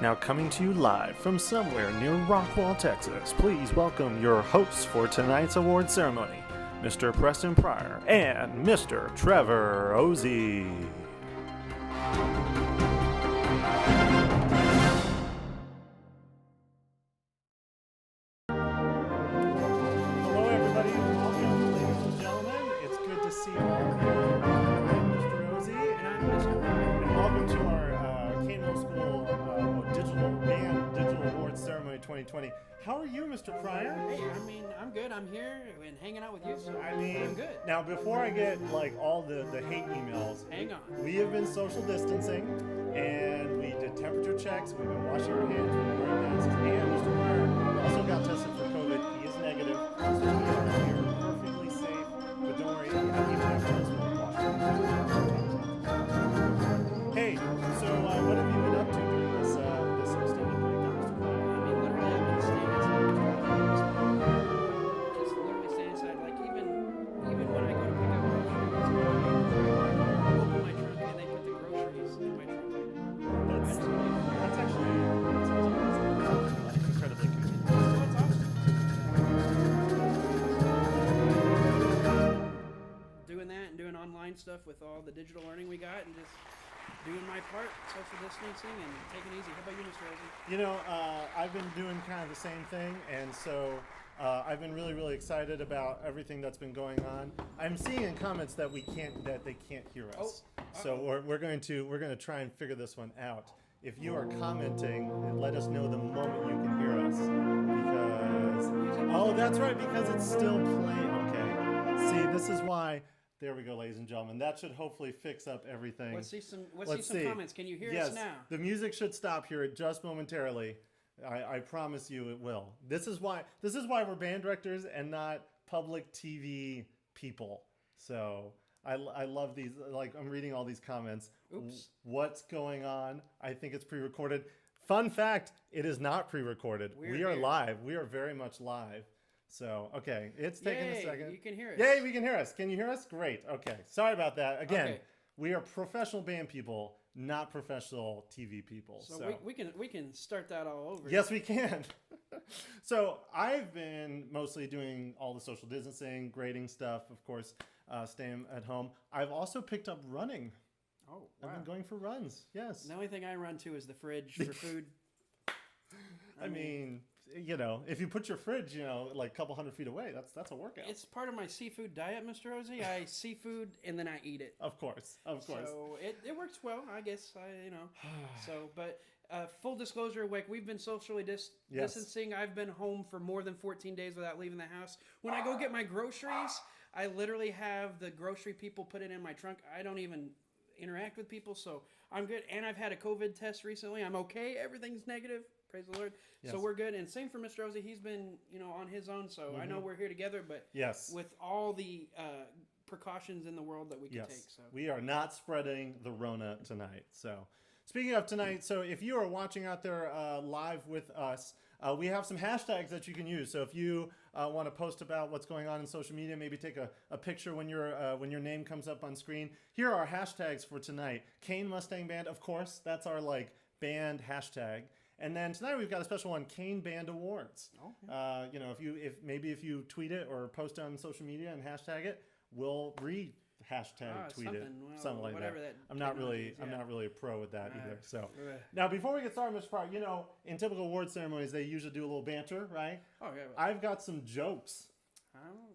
Now coming to you live from somewhere near Rockwall, Texas, please welcome your hosts for tonight's award ceremony, Mr. Preston Pryor and Mr. Trevor Ozzie. Hello everybody, welcome ladies and gentlemen. It's good to see you all here. I'm Mr. Ozzie and I'm Mr. Pryor. And welcome to our Cain Middle School Digital Awards Ceremony 2020. How are you, Mr. Pryor? Hey, I'm good. I'm here and hanging out with you, so I'm good. Now before I get like all the hate emails, hang on. We have been social distancing and we did temperature checks. We've been washing our hands, we've been wearing masks, and Mr. Pryor also got tested for COVID. He is negative, so we are here perfectly safe. But don't worry, you don't need to have those when you wash your hands. Hey, so what have you been up to during this extended break, Mr. Pryor? Literally, I've been staying inside. Just literally staying inside. Like even when I go to pick up groceries, I open my trunk and they put the groceries in my trunk. That's actually incredibly convenient. That's awesome. Doing that and doing online stuff with all the digital learning we got, and just doing my part, social distancing, and taking it easy. How about you, Mr. Ozzie? You know, I've been doing kind of the same thing, and so I've been really excited about everything that's been going on. I'm seeing in comments that they can't hear us. So we're going to try and figure this one out. If you are commenting, let us know the moment you can hear us, because that's right, because it's still playing. Okay, see, this is why. There we go, ladies and gentlemen. That should hopefully fix up everything. Let's see some comments. Can you hear us now? The music should stop here just momentarily. I promise you it will. This is why we're band directors and not public TV people. So I love these. Like, I'm reading all these comments. Oops. What's going on? I think it's pre-recorded. Fun fact, it is not pre-recorded. We are live. We are very much live. So, okay, it's taking a second. You can hear us. Yay, we can hear us. Can you hear us? Great. Okay. Sorry about that. Again, We are professional band people, not professional TV people. So we can start that all over. Yes, we can. So I've been mostly doing all the social distancing, grading stuff, of course, staying at home. I've also picked up running. Oh, wow. I've been going for runs. Yes. The only thing I run to is the fridge for food. I mean, you know, if you put your fridge, like a couple hundred feet away, that's a workout. It's part of my seafood diet, Mr. Ozzie. I seafood and then I eat it. Of course. So it works well, I guess. But full disclosure, like we've been socially distancing. I've been home for more than 14 days without leaving the house. When I go get my groceries, I literally have the grocery people put it in my trunk. I don't even interact with people, so I'm good. And I've had a COVID test recently. I'm okay. Everything's negative. Praise the Lord. Yes. So we're good. And same for Mr. Ozzie. He's been, on his own. So I know we're here together, but with all the precautions in the world that we can take. So we are not spreading the Rona tonight. So speaking of tonight, so if you are watching out there live with us, we have some hashtags that you can use. So if you want to post about what's going on in social media, maybe take a picture when your name comes up on screen. Here are our hashtags for tonight. Cain Mustang Band, of course. That's our band hashtag. And then tonight we've got a special one, Cain Band Awards. Okay. If you tweet it or post it on social media and hashtag it, we'll tweet it, something like that. I'm not really a pro with that either. So now before we get started, Mr. Pryor, in typical award ceremonies they usually do a little banter, right? Oh yeah. I've got some jokes,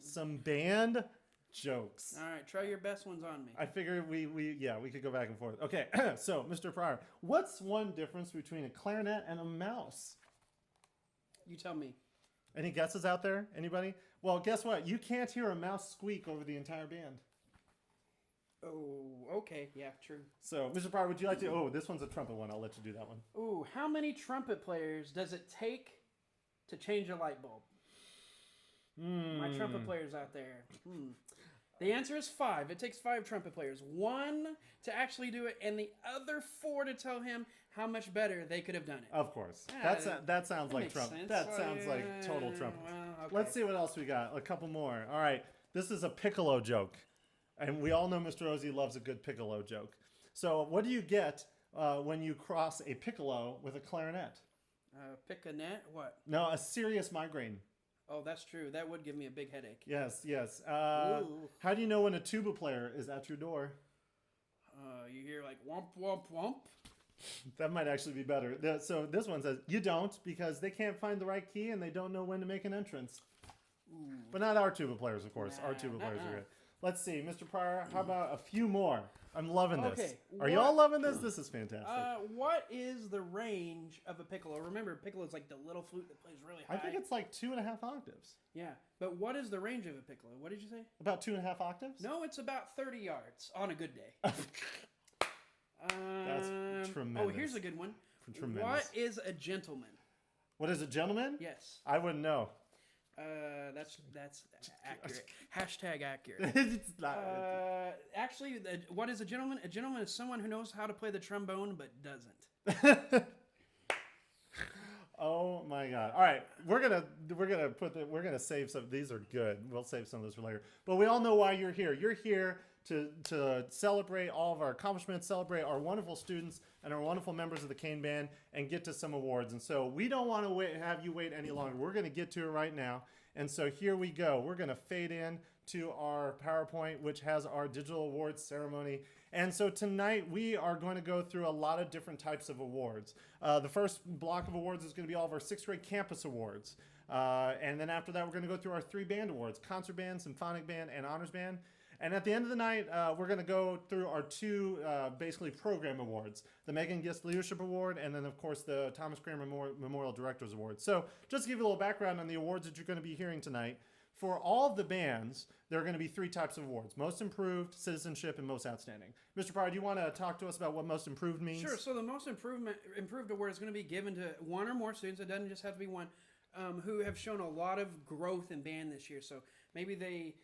some band jokes. All right, try your best ones on me. I figure we could go back and forth. Okay, so Mr. Pryor, what's one difference between a clarinet and a mouse? You tell me. Any guesses out there? Anybody? Well, guess what? You can't hear a mouse squeak over the entire band. Oh, okay. Yeah, true. So, Mr. Pryor, would you like to... Oh, this one's a trumpet one. I'll let you do that one. Ooh, how many trumpet players does it take to change a light bulb? My trumpet players out there. The answer is 5. It takes 5 trumpet players. 1 to actually do it, and the other 4 to tell him how much better they could have done it. Of course. That sounds like trumpet. That sounds like total trumpet. Well, okay. Let's see what else we got. A couple more. All right. This is a piccolo joke. And we all know Mr. Ozzie loves a good piccolo joke. So what do you get when you cross a piccolo with a clarinet? Pick a net? What? No, a serious migraine. Oh, that's true. That would give me a big headache. Yes, yes. Ooh. How do you know when a tuba player is at your door? You hear like womp, womp, womp. That might actually be better. So this one says, you don't, because they can't find the right key and they don't know when to make an entrance. Ooh. But not our tuba players, of course. Nah, Our tuba players are nuh-uh. good. Let's see, Mr. Pryor, how about a few more? I'm loving this. Okay, Are y'all loving this? This is fantastic. What is the range of a piccolo? Remember, piccolo is like the little flute that plays really high. I think it's like 2.5 octaves. Yeah, but what is the range of a piccolo? What did you say? About 2.5 octaves? No, it's about 30 yards on a good day. That's tremendous. Oh, here's a good one. Tremendous. What is a gentleman? What is a gentleman? Yes. I wouldn't know. That's accurate. Hashtag accurate. It's not. Actually, what is a gentleman? A gentleman is someone who knows how to play the trombone but doesn't. Oh my God! All right, we're gonna save some. These are good. We'll save some of those for later. But we all know why you're here. You're here to celebrate all of our accomplishments, celebrate our wonderful students and our wonderful members of the Cain Band, and get to some awards. And so we don't want to have you wait any longer. We're going to get to it right now. And so here we go. We're going to fade in to our PowerPoint, which has our digital awards ceremony. And so tonight we are going to go through a lot of different types of awards. The first block of awards is going to be all of our 6th grade campus awards. And then after that, we're going to go through our 3 band awards: concert band, symphonic band, and honors band. And at the end of the night, we're going to go through our 2 basically program awards: the Megan Gist Leadership Award, and then of course the Thomas Kramer Memorial Directors Award. So just to give you a little background on the awards that you're going to be hearing tonight, for all of the bands, there are going to be 3 types of awards: Most Improved, Citizenship, and Most Outstanding. Mr. Pryor, do you want to talk to us about what Most Improved means? Sure. So the Most Improved Award is going to be given to 1 or more students. It doesn't just have to be 1, who have shown a lot of growth in band this year. So maybe they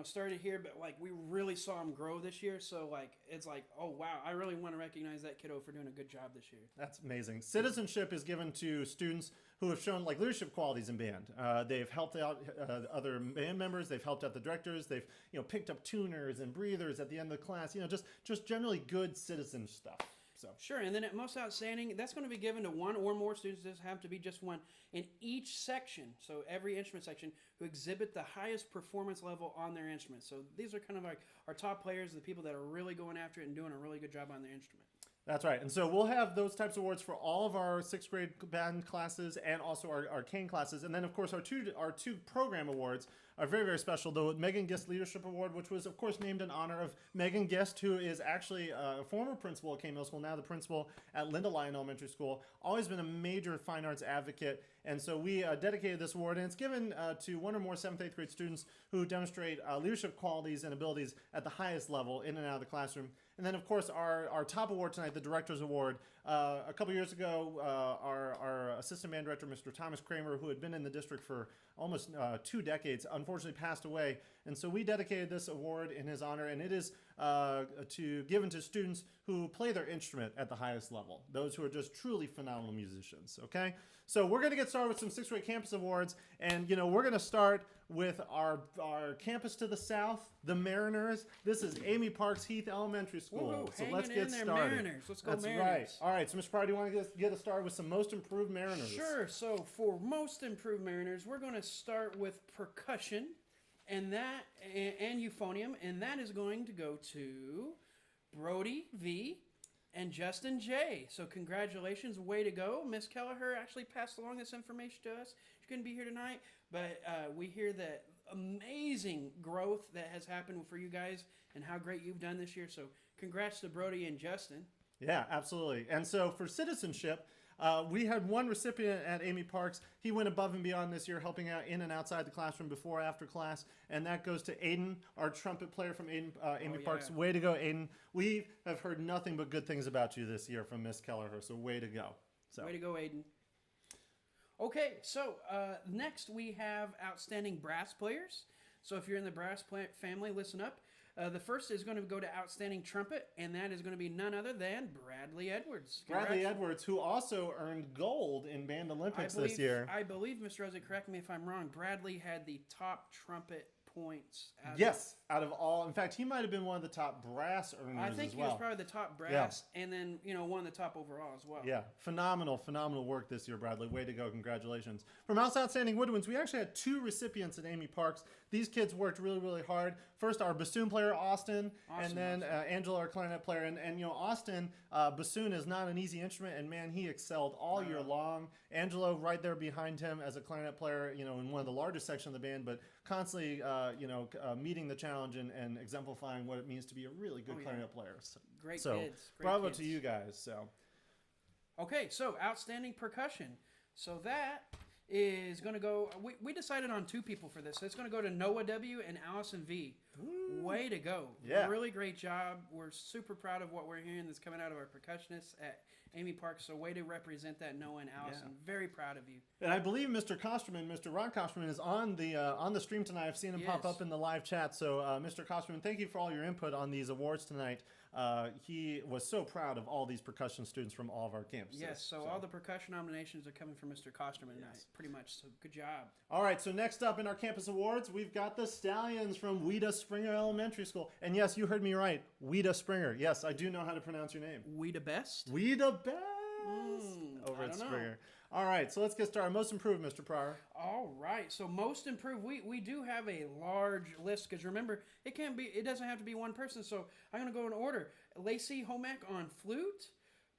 started here, but like we really saw them grow this year. So like it's like, oh wow, I really want to recognize that kiddo for doing a good job this year. That's amazing. Citizenship is given to students who have shown like leadership qualities in band. They've helped out other band members. They've helped out the directors. They've picked up tuners and breathers at the end of the class. Just generally good citizen stuff. So. Sure, and then at Most Outstanding, that's going to be given to 1 or more students. It doesn't have to be just 1 in each section. So every instrument section who exhibit the highest performance level on their instrument. So these are kind of like our top players, the people that are really going after it and doing a really good job on their instrument. That's right. And so we'll have those types of awards for all of our 6th grade band classes and also our Cain classes. And then, of course, our two program awards are very, very special. The Megan Gist Leadership Award, which was, of course, named in honor of Megan Gist, who is actually a former principal at Cain Middle School, now the principal at Linda Lyon Elementary School. Always been a major fine arts advocate. And so we dedicated this award, and it's given to 1 or more 7th, 8th grade students who demonstrate leadership qualities and abilities at the highest level in and out of the classroom. And then, of course, our top award tonight, the Director's Award. A couple years ago, our assistant band director, Mr. Thomas Kramer, who had been in the district for almost 2 decades, unfortunately passed away. And so we dedicated this award in his honor, and it is given to students who play their instrument at the highest level, those who are just truly phenomenal musicians, okay? So we're going to get started with some 6th grade campus awards, and, we're going to start with our campus to the south, the Mariners. This is Amy Parks Heath Elementary School. Woo-hoo, so let's get started. Mariners. Let's go That's Mariners. Right. All right, so Mr. Pryor, do you want to get us started with some Most Improved Mariners? Sure. So for Most Improved Mariners, we're going to start with percussion and euphonium, and that is going to go to Brody V. and Justin J. So congratulations, way to go. Miss Kelleher actually passed along this information to us. She couldn't be here tonight, but we hear that amazing growth that has happened for you guys and how great you've done this year. So congrats to Brody and Justin. Yeah, absolutely. And so for citizenship, we had 1 recipient at Amy Parks. He went above and beyond this year, helping out in and outside the classroom, before, after class. And that goes to Aiden, our trumpet player from Amy Parks. Way to go, Aiden. We have heard nothing but good things about you this year from Miss Kelleher, so way to go. So. Way to go, Aiden. Okay, so next we have outstanding brass players. So if you're in the brass family, listen up. The first is going to go to outstanding trumpet, and that is going to be none other than Bradley Edwards. Bradley Edwards, who also earned gold in Band Olympics this year. I believe, Mr. Rosie, correct me if I'm wrong, Bradley had the top trumpet points. Out of all. In fact, he might have been one of the top brass earners as well. I think he was probably the top brass, and then one of the top overall as well. Yeah, phenomenal work this year, Bradley. Way to go! Congratulations. From Most Outstanding Woodwinds, we actually had 2 recipients at Amy Parks. These kids worked really, really hard. First, our bassoon player, Austin, and then Angela, our clarinet player. And Austin, bassoon is not an easy instrument, and man, he excelled all year long. Angelo right there behind him as a clarinet player, in one of the largest sections of the band, but constantly, meeting the challenge and exemplifying what it means to be a really good clarinet player. Great kids. Great bravo kids. to you guys. Okay, so outstanding percussion. So that is going to go. We decided on 2 people for this. So it's going to go to Noah W. and Allison V. Ooh. Way to go. Yeah. Really great job. We're super proud of what we're hearing that's coming out of our percussionists at Amy Park. So way to represent that, Noah and Allison. Yeah. Very proud of you. And I believe Mr. Kosterman, Mr. Ron Kosterman, is on the stream tonight. I've seen him pop up in the live chat. So Mr. Kosterman, thank you for all your input on these awards tonight. He was so proud of all these percussion students from all of our campuses. Yes, so all the percussion nominations are coming from Mr. Kosterman tonight, pretty much. So good job. All right, so next up in our campus awards, we've got the Stallions from Ouida Springer Elementary School. And yes, you heard me right, Ouida Springer. Yes, I do know how to pronounce your name. Ouida Best? Ouida Best! Over at Springer. All right, so let's get started. Most improved, Mr. Pryor. All right, so most improved. We do have a large list because remember, it doesn't have to be one person. So I'm going to go in order. Lacey Homack on flute,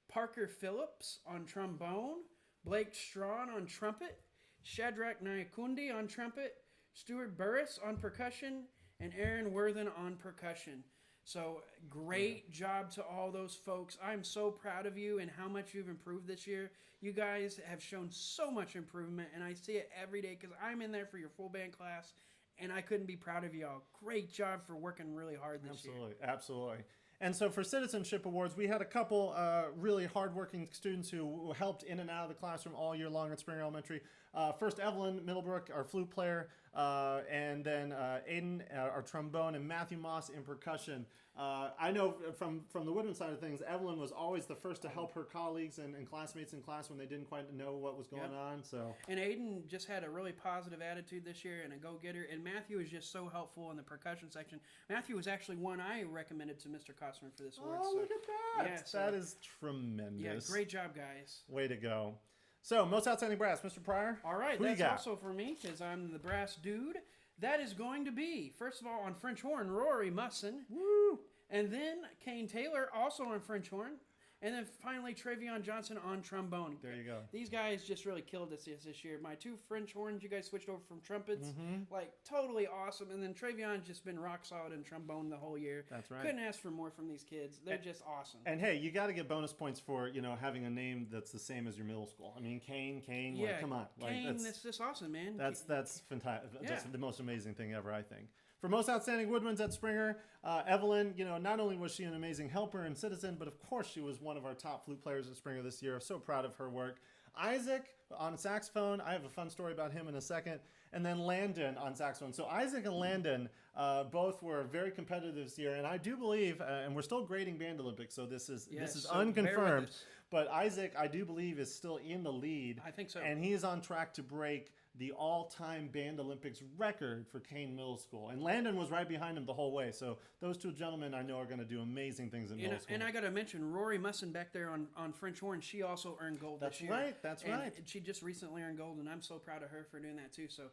Parker Phillips on trombone, Blake Strawn on trumpet, Shadrach Nyakundi on trumpet, Stuart Burris on percussion, and Aaron Worthen on percussion. So great job to all those folks. I'm so proud of you and how much you've improved this year. You guys have shown so much improvement, and I see it every day because I'm in there for your full band class, and I couldn't be proud of y'all. Great job for working really hard this year. Absolutely. And so for Citizenship Awards, we had a couple really hardworking students who helped in and out of the classroom all year long at Springer Elementary. First, Evelyn Middlebrook, our flute player, and then Aiden, our trombone, and Matthew Moss in percussion. I know from the Woodman side of things, Evelyn was always the first to help her colleagues and classmates in class when they didn't quite know what was going on. So, and Aiden just had a really positive attitude this year and a go-getter. And Matthew is just so helpful in the percussion section. Matthew was actually one I recommended to Mr. Kosterman for this award. Oh, look at that! Yeah, so, that is tremendous. Yeah, great job, guys. Way to go. So, most outstanding brass, Mr. Pryor. All right, that's also for me because I'm the brass dude. That is going to be, first of all, on French horn, Rory Musson. Woo! And then Kane Taylor, also on French horn. And then finally, Travion Johnson on trombone. There you go. These guys just really killed this year. My 2 French horns, you guys switched over from trumpets. Like, totally awesome. And then Travion's just been rock solid in trombone the whole year. That's right. Couldn't ask for more from these kids. They're just awesome. And hey, you got to get bonus points for, having a name that's the same as your middle school. I mean, Kane, like, come on. Kane, that's just awesome, man. That's fantastic. Just the most amazing thing ever, I think. For most outstanding woodwinds at Springer, Evelyn, not only was she an amazing helper and citizen, but of course she was one of our top flute players at Springer this year. So proud of her work. Isaac on saxophone. I have a fun story about him in a second. And then Landon on saxophone. So Isaac and Landon both were very competitive this year. And I do believe, and we're still grading Band Olympics, so this is unconfirmed. But Isaac, I do believe, is still in the lead. I think so. And he is on track to break the all-time Band Olympics record for Cain Middle School. And Landon was right behind him the whole way. So those 2 gentlemen I know are going to do amazing things in middle school. And I got to mention, Rory Musson back there on French horn, she also earned gold this year. That's right. She just recently earned gold, and I'm so proud of her for doing that too. So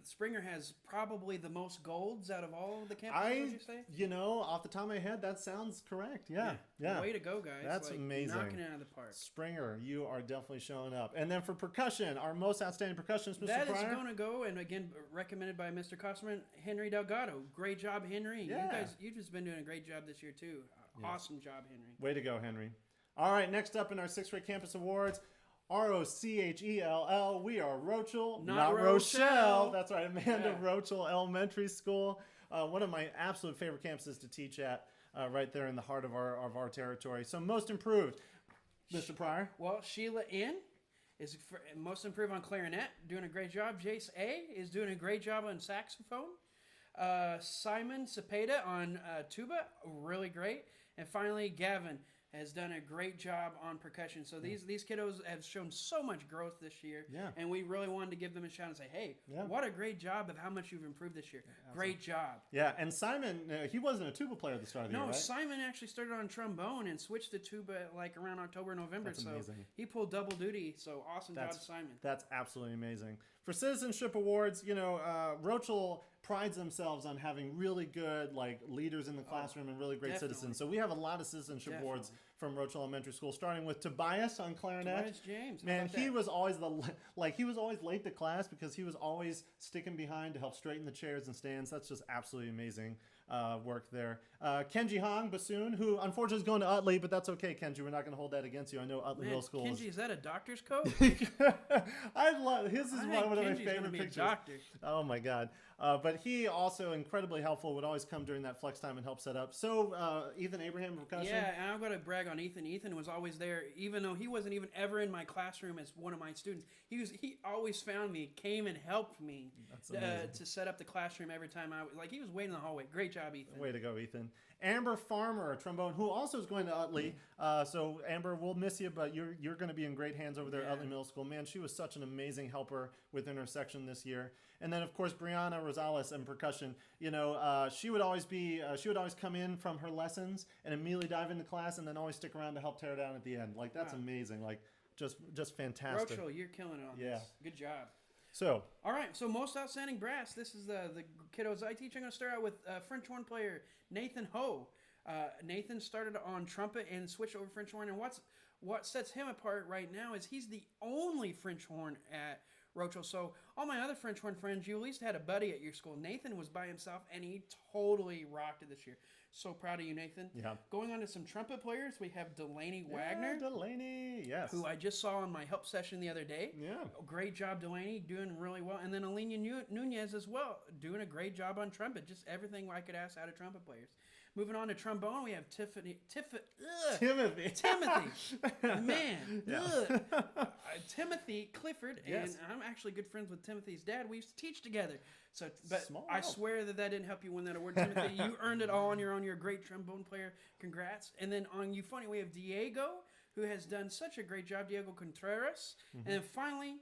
Springer has probably the most golds out of all of the campuses, would you say? Off the top of my head, that sounds correct. Yeah. Way to go, guys. That's amazing. Knocking it out of the park. Springer, you are definitely showing up. And then for percussion, our most outstanding percussionist, Mr. That Pryor. is going to go, and again, recommended by Mr. Kosterman, Henry Delgado. Great job, Henry. Yeah. You've just been doing a great job this year, too. Awesome job, Henry. Way to go, Henry. All right, next up in our 6th grade campus awards, ROCHELL. We are Rochelle, not Rochelle. That's right, Amanda Rochelle Elementary School. One of my absolute favorite campuses to teach at, right there in the heart of our territory. So most improved, Mr. Pryor. Well, Sheila N. is most improved on clarinet, doing a great job. Jace A. is doing a great job on saxophone. Simon Cepeda on tuba, really great. And finally, Gavin has done a great job on percussion. So these kiddos have shown so much growth this year. Yeah. And we really wanted to give them a shout and say, hey, what a great job of how much you've improved this year. Great job. Yeah, and Simon, he wasn't a tuba player at the start of the year, right? No, Simon actually started on trombone and switched to tuba like around October, November. That's amazing. He pulled double duty. So awesome job, Simon. That's absolutely amazing. For Citizenship Awards, Rochelle prides themselves on having really good leaders in the classroom and really great citizens. So we have a lot of citizenship awards from Rochelle Elementary School, starting with Tobias on clarinet. Tobias James. Man, he was always he was always late to class because he was always sticking behind to help straighten the chairs and stands. That's just absolutely amazing work there. Kenji Hong, bassoon, who unfortunately is going to Utley, but that's okay, Kenji. We're not going to hold that against you. I know Utley Middle School. Kenji, is that a doctor's coat? I love his is one of my Kenji's favorite pictures. Oh my God. But he also incredibly helpful, would always come during that flex time and help set up. So Ethan Abraham, percussion. Yeah, and I'm going to brag on Ethan. Ethan was always there, even though he wasn't even ever in my classroom as one of my students. He always found me, came and helped me to set up the classroom every time he was waiting in the hallway. Great job, Ethan. Way to go, Ethan. Amber Farmer, trombone, who also is going to Utley. So Amber, we'll miss you, but you're going to be in great hands over there at Utley Middle School. Man, she was such an amazing helper within her section this year. And then of course Brianna Rosales and percussion. She would always come in from her lessons and immediately dive into class, and then always stick around to help tear down at the end. That's amazing. Just fantastic. Rochelle, you're killing it on this. Good job. So, all right. So most outstanding brass. This is the kiddos I teach. I'm going to start out with French horn player Nathan Ho. Nathan started on trumpet and switched over French horn. And what sets him apart right now is he's the only French horn at Rochelle. So all my other French horn friends, you at least had a buddy at your school. Nathan was by himself, and he totally rocked it this year. So proud of you, Nathan. Yeah. Going on to some trumpet players, we have Delaney Wagner. Delaney, yes. Who I just saw on my help session the other day. Yeah. Great job, Delaney. Doing really well. And then Alenia Nunez as well. Doing a great job on trumpet. Just everything I could ask out of trumpet players. Moving on to trombone, we have Timothy. Man. Timothy Clifford. Yes. And I'm actually good friends with Timothy's dad. We used to teach together. So, but Small I help. swear that didn't help you win that award, Timothy. You earned it all on your own. You're a great trombone player. Congrats. And then on Euphony, we have Diego, who has done such a great job, Diego Contreras. Mm-hmm. And then finally,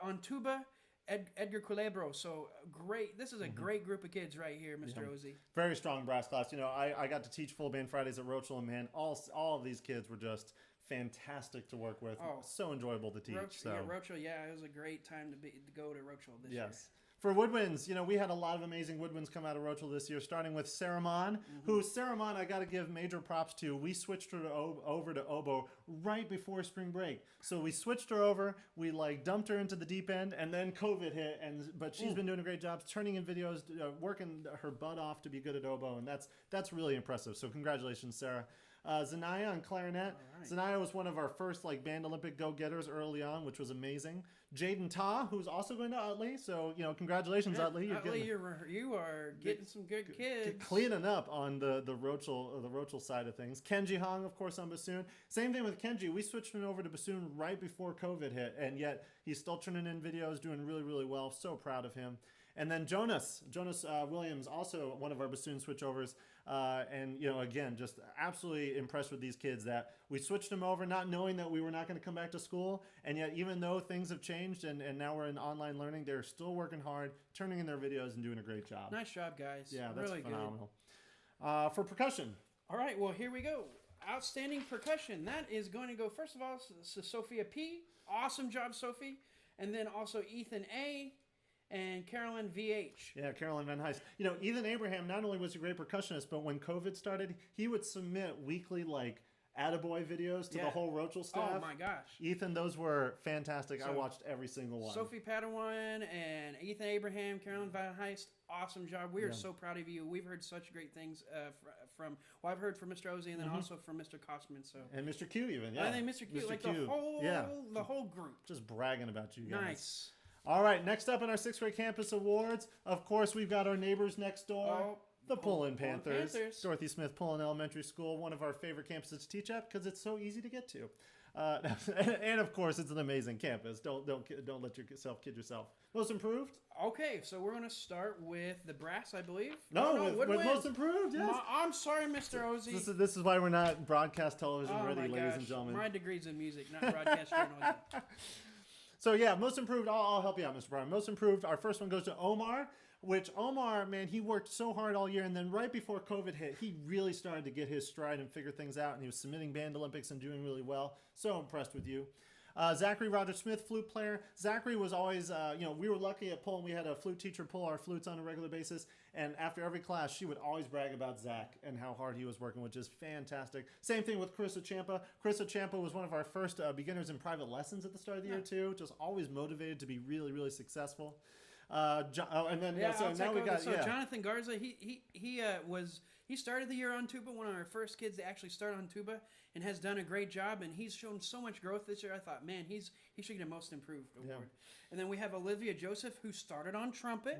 on tuba, Edgar Culebro. So great. This is a great group of kids right here, Mr. Ozzie. Very strong brass class. I got to teach full band Fridays at Rochelle, and man, all of these kids were just fantastic to work with. So enjoyable to teach. Rochelle, it was a great time to go to Rochelle this year. For woodwinds, we had a lot of amazing woodwinds come out of Rochelle this year, starting with Saramon, who Saramon, I got to give major props to. We switched her over to oboe right before spring break. So we switched her over, we dumped her into the deep end, and then COVID hit, but she's been doing a great job turning in videos, working her butt off to be good at oboe, and that's really impressive. So congratulations, Sarah. Zanaya on clarinet. Right. Zanaya was one of our first Band Olympic go-getters early on, which was amazing. Jaden Ta, who's also going to Utley. So, congratulations, Utley. You are getting some good kids. Cleaning up on the Rochelle side of things. Kenji Hong, of course, on bassoon. Same thing with Kenji. We switched him over to bassoon right before COVID hit, and yet he's still turning in videos, doing really, really well. So proud of him. And then Jonas Williams, also one of our bassoon switchovers. And, again, just absolutely impressed with these kids that we switched them over not knowing that we were not going to come back to school. And yet, even though things have changed and now we're in online learning, they're still working hard, turning in their videos and doing a great job. Nice job, guys. Yeah, that's really phenomenal. For percussion. All right, well, here we go. Outstanding percussion. That is going to go, first of all, to Sophia P. Awesome job, Sophie. And then also Ethan A., and Carolyn VH. Yeah, Carolyn Van Heist. Ethan Abraham not only was a great percussionist, but when COVID started, he would submit weekly attaboy videos to the whole Rochelle staff. Oh my gosh. Ethan, those were fantastic. I watched every single one. Sophie Padawan and Ethan Abraham, Carolyn Van Heist, awesome job. We are so proud of you. We've heard such great things I've heard from Mr. Ozzie and then also from Mr. Kostman. And Mr. Q even, yeah. I think Mr. Q, the whole group. Just bragging about you guys. Nice. All right, next up in our 6th grade campus awards, of course, we've got our neighbors next door. The Pullen Pullen Panthers. Panthers. Dorothy Smith Pullen Elementary School, one of our favorite campuses to teach at because it's so easy to get to. And of course, it's an amazing campus. Don't let yourself kid yourself. Most improved? Okay, so we're going to start with the brass, I believe. No, with most improved, yes. I'm sorry, Mr. Ozzy. This is why we're not broadcast television ready, my ladies gosh. and gentlemen. My degree's in music, not broadcast journalism. So yeah, most improved. I'll help you out, Mr. Brown. Most improved. Our first one goes to Omar, which Omar, man, he worked so hard all year, and then right before COVID hit, he really started to get his stride and figure things out, and he was submitting band Olympics and doing really well. So impressed with you. Zachary Roger Smith, flute player. Zachary was always, we were lucky at Pullen. We had a flute teacher pull our flutes on a regular basis. And after every class, she would always brag about Zach and how hard he was working, which is fantastic. Same thing with Chris Ochampa. Chris Ochampa was one of our first beginners in private lessons at the start of the year, too. Just always motivated to be really, really successful. Jonathan Garza, he started the year on tuba, one of our first kids to actually start on tuba, and has done a great job, and he's shown so much growth this year. I thought, man, he should get a most improved award. Yeah. And then we have Olivia Joseph, who started on trumpet,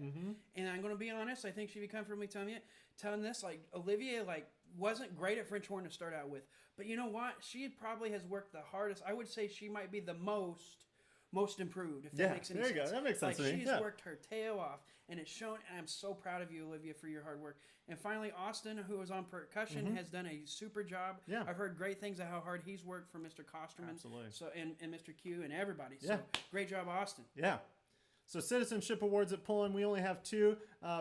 and I'm going to be honest, I think she'd be comfortably telling this, like, Olivia, like, wasn't great at French horn to start out with, but you know what? She probably has worked the hardest. I would say she might be the most improved, if that makes any sense. There you go. That makes sense to me. She's worked her tail off, and it's shown, and I'm so proud of you, Olivia, for your hard work. And finally, Austin, who was on percussion, has done a super job. Yeah. I've heard great things of how hard he's worked for Mr. Kosterman. Absolutely. So, and Mr. Q and everybody. So, great job, Austin. Yeah. So, Citizenship Awards at Pullen, we only have two.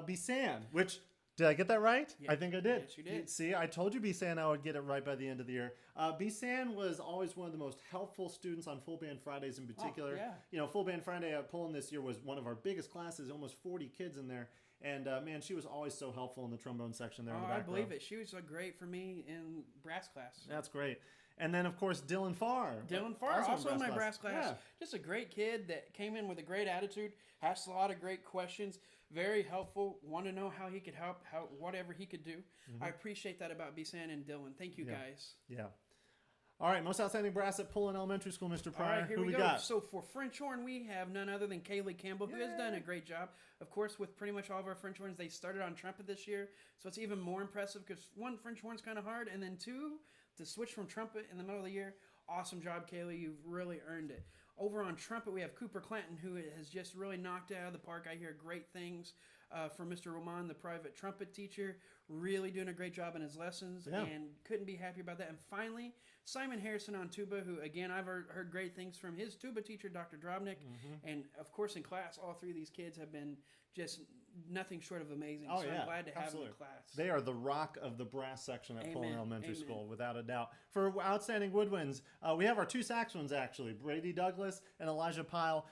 Bisan, which... Did I get that right? Yeah. I think I did. Yes, you did. See, I told you Bisan I would get it right by the end of the year. Bisan was always one of the most helpful students on Full Band Fridays in particular. Oh, yeah. You know, Full Band Friday at Pullen this year was one of our biggest classes, almost 40 kids in there. And, man, she was always so helpful in the trombone section there in the back I believe row. it. She was great for me in brass class. That's great. And then, of course, Dylan Farr. Dylan Farr, also in my brass class. Yeah. Just a great kid that came in with a great attitude, asked a lot of great questions, very helpful, wanted to know how he could help, whatever he could do. I appreciate that about Bisan and Dylan. Thank you, guys. Yeah. All right, most outstanding brass at Pullen Elementary School, Mr. Pryor. All right, here Who we go. got? So for French horn, we have none other than Kaylee Campbell, who has done a great job. Of course, with pretty much all of our French horns, they started on trumpet this year, so it's even more impressive because one, French horn's kind of hard, and then two, to switch from trumpet in the middle of the year. Awesome job, Kaylee. You've really earned it. Over on trumpet, we have Cooper Clanton, who has just really knocked it out of the park. I hear great things from Mr. Roman, the private trumpet teacher. Really doing a great job in his lessons, and couldn't be happy about that. And finally, Simon Harrison on tuba, who, again, I've heard great things from his tuba teacher, Dr. Drobnik. And, of course, in class, all three of these kids have been just nothing short of amazing. I'm glad to have them in class. They are the rock of the brass section at Pullen Elementary School, without a doubt. For outstanding woodwinds, we have our two saxophones, actually, Brady Douglas and Elijah Pyle.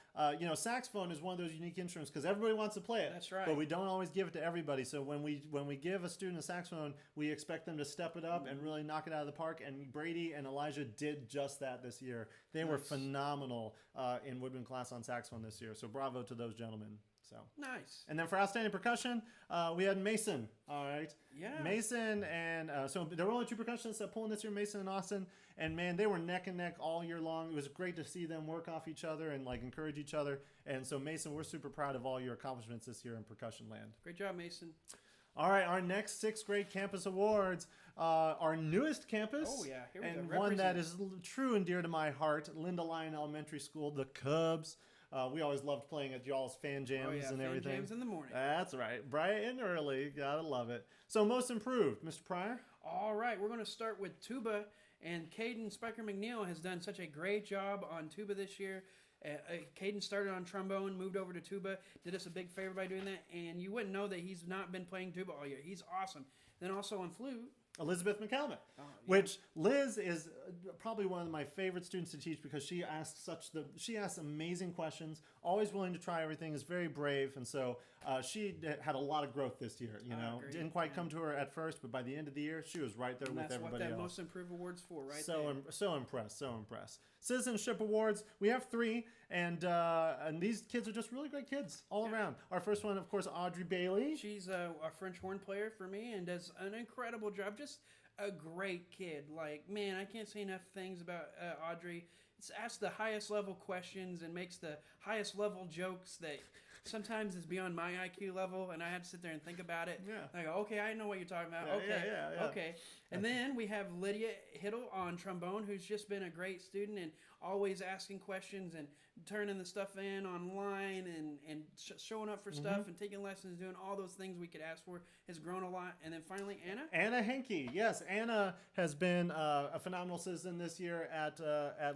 Saxophone is one of those unique instruments because everybody wants to play it. That's right. But we don't always give it to everybody. So when we give a student a saxophone, we expect them to step it up and really knock it out of the park. And Brady and Elijah did just that this year. They were phenomenal in woodwind class on saxophone this year. So bravo to those gentlemen. So nice. And then for outstanding percussion, we had Mason. All right. Yeah. Mason and so there were only two percussionists that Pullen this year, Mason and Austin. And man, they were neck and neck all year long. It was great to see them work off each other and like encourage each other. And so Mason, we're super proud of all your accomplishments this year in percussion land. Great job, Mason. All right, our next sixth grade campus awards, our newest campus. Oh yeah, here we and go. One that is true and dear to my heart, Linda Lyon Elementary School, the Cubs. We always loved playing at y'all's fan jams and everything. Fan jams in the morning. That's right. Bright and early. Gotta love it. So most improved, Mr. Pryor? All right, we're going to start with tuba. And Caden Spiker McNeil has done such a great job on tuba this year. Caden started on trombone, moved over to tuba, did us a big favor by doing that. And you wouldn't know that he's not been playing tuba all year. He's awesome. Then also on flute, Elizabeth McCalmont, which Liz is probably one of my favorite students to teach because she asks amazing questions, always willing to try everything, is very brave, and so she had a lot of growth this year. You know, didn't quite come to her at first, but by the end of the year, she was right there with everybody else. That's what that Most Improved Award's for, right so there. So impressed. Citizenship Awards, we have 3, and these kids are just really great kids all around. Our first one, of course, Audrey Bailey. She's a French horn player for me and does an incredible job. Just a great kid. Like, man, I can't say enough things about Audrey. It's asks the highest level questions and makes the highest level jokes that sometimes it's beyond my IQ level, and I have to sit there and think about it. Yeah. I go, okay, I know what you're talking about. Yeah, Okay, yeah. okay. And then we have Lydia Hiddle on trombone, who's just been a great student and always asking questions and turning the stuff in online and showing up for stuff and taking lessons, doing all those things we could ask for, has grown a lot. And then finally, Anna Henke. Yes, Anna has been a phenomenal citizen this year at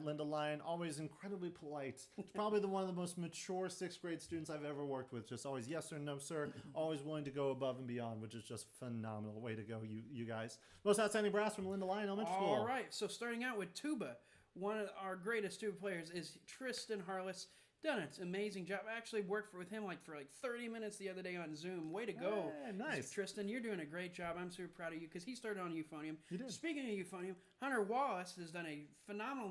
Linda Lyon. Always incredibly polite. Probably one of the most mature 6th grade students I've ever worked with. Just always yes or no, sir. Always willing to go above and beyond, which is just phenomenal. Way to go, you guys. Most outstanding brass from Linda Lyon Elementary School. All right. So starting out with tuba. One of our greatest tuba players is Tristan Harless. Done an amazing job. I actually worked with him for 30 minutes the other day on Zoom. Way to go. Nice. Tristan, you're doing a great job. I'm super proud of you because he started on euphonium. He did. Speaking of euphonium, Hunter Wallace has done a phenomenal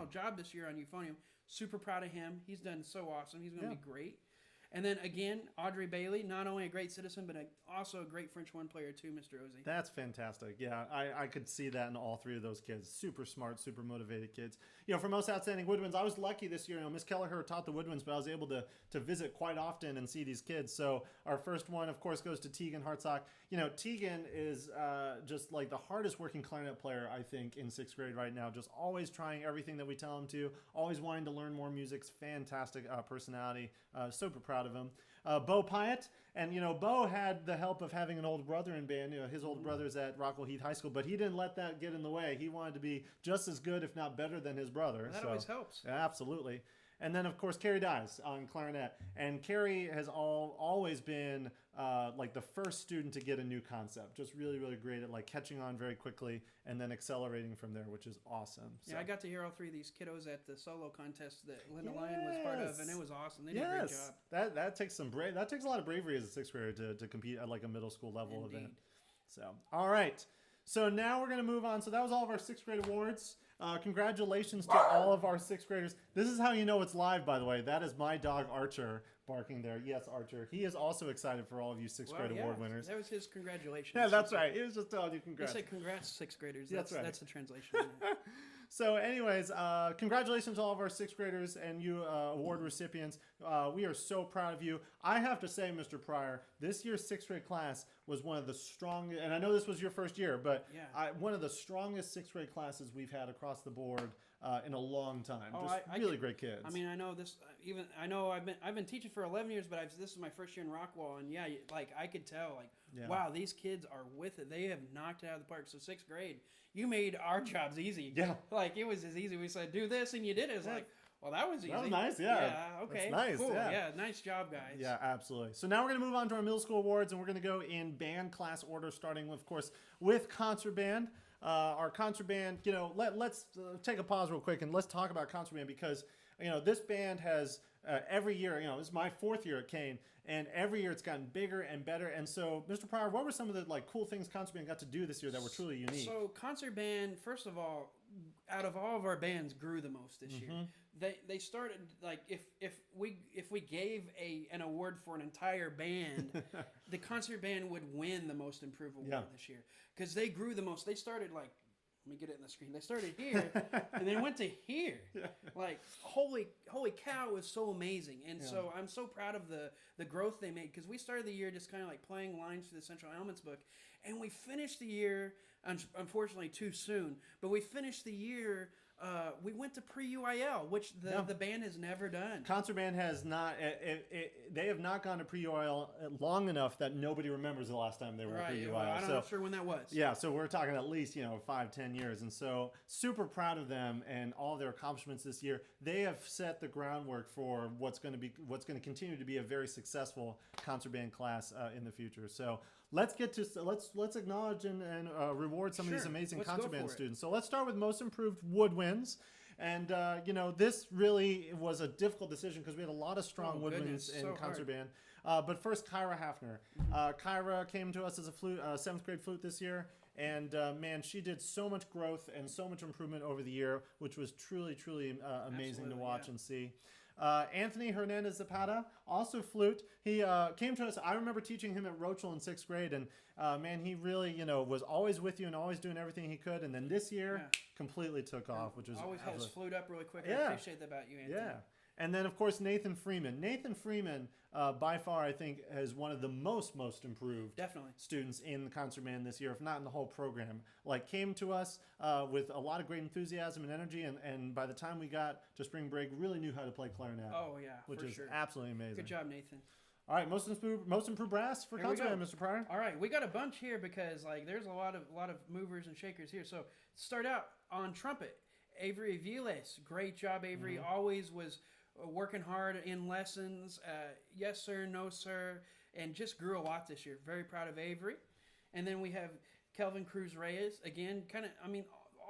job this year on euphonium. Super proud of him. He's done so awesome. He's going to be great. And then again, Audrey Bailey, not only a great citizen, but also a great French horn player too, Mr. Ozzy. That's fantastic. Yeah, I could see that in all 3 of those kids. Super smart, super motivated kids. For most outstanding woodwinds, I was lucky this year. Miss Kelleher taught the woodwinds, but I was able to visit quite often and see these kids. So our first one, of course, goes to Tegan Hartsock. Tegan is just like the hardest working clarinet player, I think, in 6th grade right now. Just always trying everything that we tell him to. Always wanting to learn more music. Fantastic personality. Super proud of him. Bo Pyatt, and Bo had the help of having an older brother in band. His older brother's at Rockwall Heath High School, but he didn't let that get in the way. He wanted to be just as good, if not better, than his brother. That always helps. Yeah, absolutely. And then, of course, Carrie Dyes on clarinet. And Carrie has always been like the first student to get a new concept. Just really, really great at like catching on very quickly and then accelerating from there, which is awesome. Yeah, I got to hear all 3 of these kiddos at the solo contest that Linda Lyon was part of, and it was awesome. They did a great job. That takes that takes a lot of bravery as a 6th grader to compete at like a middle school level event. So, all right. So now we're going to move on. So that was all of our 6th grade awards. Congratulations to all of our 6th graders. This is how you know it's live, by the way. That is my dog, Archer, barking there. Yes, Archer. He is also excited for all of you 6th grade award winners. That was his congratulations. Yeah, that's right. He was just telling you congrats. He said congrats, 6th graders. That's right. That's the translation. So anyways, congratulations to all of our 6th graders and you award recipients. We are so proud of you. I have to say, Mr. Pryor, this year's 6th grade class was one of the strongest, and I know this was your first year, but one of the strongest 6th grade classes we've had across the board in a long time. Really great kids. I mean, I know this. I know I've been teaching for 11 years, but this is my first year in Rockwall, and I could tell, wow, these kids are with it. They have knocked it out of the park. So 6th grade, you made our jobs easy. Yeah, it was as easy. We said do this, and you did it. It's well, that was easy. That was nice, yeah. Yeah, okay. That's nice, cool. Yeah, nice job, guys. Yeah, absolutely. So now we're going to move on to our middle school awards, and we're going to go in band class order, starting, of course, with concert band. Our concert band, let's take a pause real quick, and let's talk about concert band because, this band has every year, this is my 4th year at Cain, and every year it's gotten bigger and better. And so, Mr. Pryor, what were some of the cool things concert band got to do this year that were truly unique? So concert band, first of all, out of all of our bands, grew the most this year. They started if we gave an award for an entire band, the concert band would win the most improved award this year because they grew the most. They started let me get it in the screen. They started here and then went to here. Holy cow, it was so amazing. And so I'm so proud of the growth they made because we started the year just kind of playing lines for the Central Elements book. And we finished the year, unfortunately too soon, but we finished the year, we went to pre-UIL, which the band has never done. Concert band has not, they have not gone to pre-UIL long enough that nobody remembers the last time they were pre-UIL. Well, I'm not sure when that was. Yeah, so we're talking at least, 5-10 years. And so super proud of them and all their accomplishments this year. They have set the groundwork for what's going to continue to be a very successful concert band class in the future. So let's acknowledge and reward some of these amazing concert band students. So let's start with most improved woodwinds. And, this really was a difficult decision because we had a lot of strong woodwinds in concert band. But first, Kyra Hafner. Kyra came to us as a 7th grade flute this year. And, man, she did so much growth and so much improvement over the year, which was truly, truly amazing to watch and see. Anthony Hernandez Zapata, also flute. He came to us. I remember teaching him at Rochelle in 6th grade, and man, he really, was always with you and always doing everything he could. And then this year, completely took off, which was always had his flute up really quick. Yeah. I appreciate that about you, Anthony. Yeah. And then, of course, Nathan Freeman. Nathan Freeman, by far, I think, is one of the most improved Definitely. students in the concert band this year, if not in the whole program. Like, came to us with a lot of great enthusiasm and energy, and by the time we got to spring break, really knew how to play clarinet. Oh, yeah, which is sure. absolutely amazing. Good job, Nathan. All right, most improved brass for concert band, Mr. Pryor. All right, we got a bunch here because like there's a lot of movers and shakers here. So start out on trumpet, Avery Viles. Great job, Avery. Always was working hard in lessons. Yes sir, no sir, and just grew a lot this year. Very proud of Avery. And then we have Kelvin Cruz Reyes again.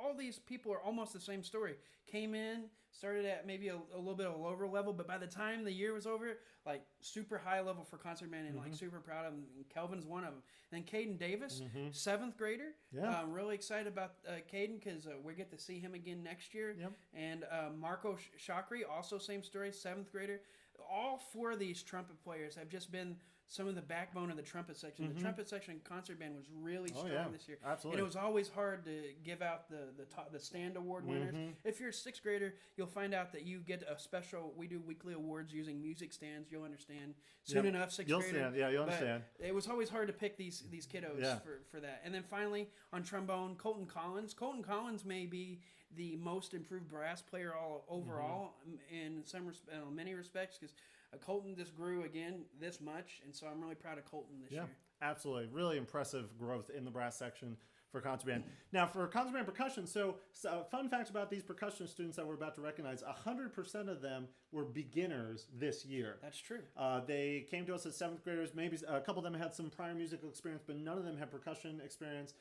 All these people are almost the same story. Came in, started at maybe a little bit of a lower level, but by the time the year was over, like super high level for concert band, and like super proud of him. And Kelvin's one of them. Then Caden Davis, 7th grader. Yeah. I'm really excited about Caden because we get to see him again next year. Yep. And Marco Chakri, also same story, 7th grader. All 4 of these trumpet players have just been some of the backbone of the trumpet section. The trumpet section concert band was really strong this year. Absolutely. And it was always hard to give out the stand award winners. If you're a 6th grader, you'll find out that you get a special, we do weekly awards using music stands. You'll understand soon enough, 6th You'll grader. understand. Yeah, you'll understand. It was always hard to pick these kiddos for that. And then finally, on trombone, Colton Collins. Colton Collins may be the most improved brass player overall in many respects because Colton just grew again this much, and so I'm really proud of Colton this year. Absolutely. Really impressive growth in the brass section for concert band. Now, for concert band percussion, so fun fact about these percussion students that we're about to recognize, 100% of them were beginners this year. That's true. They came to us as 7th graders. Maybe a couple of them had some prior musical experience, but none of them had percussion experience.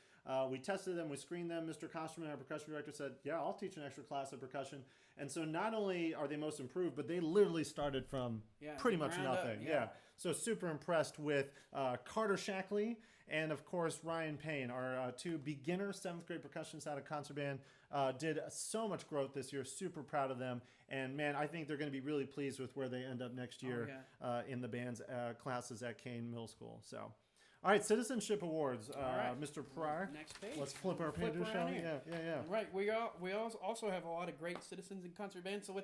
We tested them, we screened them. Mr. Kosterman, our percussion director, said, yeah, I'll teach an extra class of percussion. And so not only are they most improved, but they literally started from pretty much nothing. So super impressed with Carter Shackley and, of course, Ryan Payne, our 2 beginner 7th grade percussionists out of concert band. Did so much growth this year. Super proud of them. And, man, I think they're going to be really pleased with where they end up next year in the band's classes at Cain Middle School. So, all right, Citizenship Awards. Mr. Pryor. Next page. Let's flip our pages, shall we? Yeah. Right. We also have a lot of great citizens in concert band. So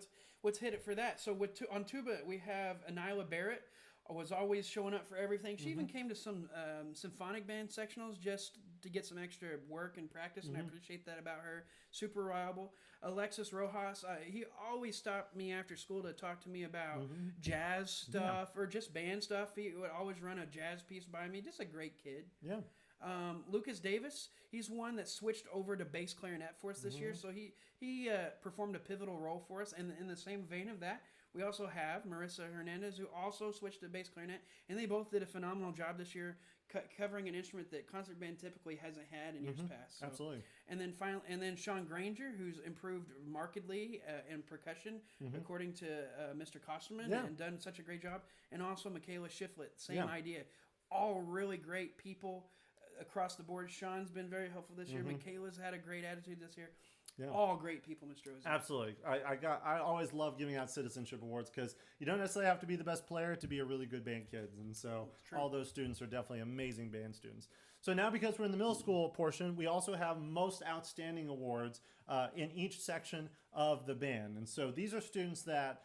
let's hit it for that. So on tuba we have Anila Barrett. Was always showing up for everything. She even came to some symphonic band sectionals just to get some extra work and practice, and I appreciate that about her. Super reliable. Alexis Rojas, he always stopped me after school to talk to me about jazz stuff or just band stuff. He would always run a jazz piece by me. Just a great kid. Yeah. Lucas Davis, he's one that switched over to bass clarinet for us this year, so he performed a pivotal role for us. And in the same vein of that, we also have Marissa Hernandez, who also switched to bass clarinet, and they both did a phenomenal job this year covering an instrument that concert band typically hasn't had in years past. So. Absolutely. And then Sean Granger, who's improved markedly in percussion, according to Mr. Kosterman, and done such a great job. And also Michaela Shiflett, same idea. All really great people across the board. Sean's been very helpful this year. Michaela's had a great attitude this year. Yeah. All great people, Mr. Ozzy. Absolutely. I always love giving out citizenship awards because you don't necessarily have to be the best player to be a really good band kid. And so all those students are definitely amazing band students. So now because we're in the middle school portion, we also have most outstanding awards in each section of the band. And so these are students that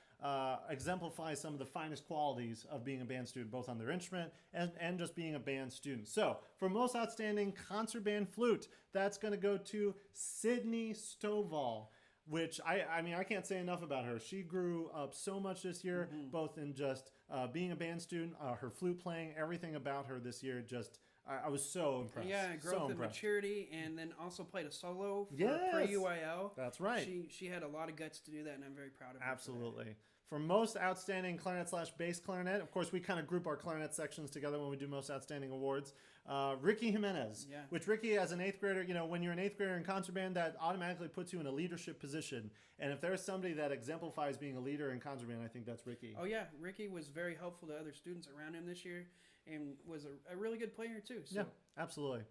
exemplify some of the finest qualities of being a band student, both on their instrument and just being a band student. So for most outstanding concert band flute, that's going to go to Sydney Stovall, which I can't say enough about her. She grew up so much this year, both in just being a band student, her flute playing, everything about her this year just... I was so impressed. Yeah, growth and maturity, and then also played a solo for UIL. That's right. She had a lot of guts to do that, and I'm very proud of her. Absolutely. For most outstanding clarinet/bass clarinet, of course, we kind of group our clarinet sections together when we do most outstanding awards. Ricky Jimenez, which Ricky, as an 8th grader, when you're an 8th grader in concert band, that automatically puts you in a leadership position. And if there's somebody that exemplifies being a leader in concert band, I think that's Ricky. Oh, yeah. Ricky was very helpful to other students around him this year and was a really good player, too. So. Yeah, absolutely.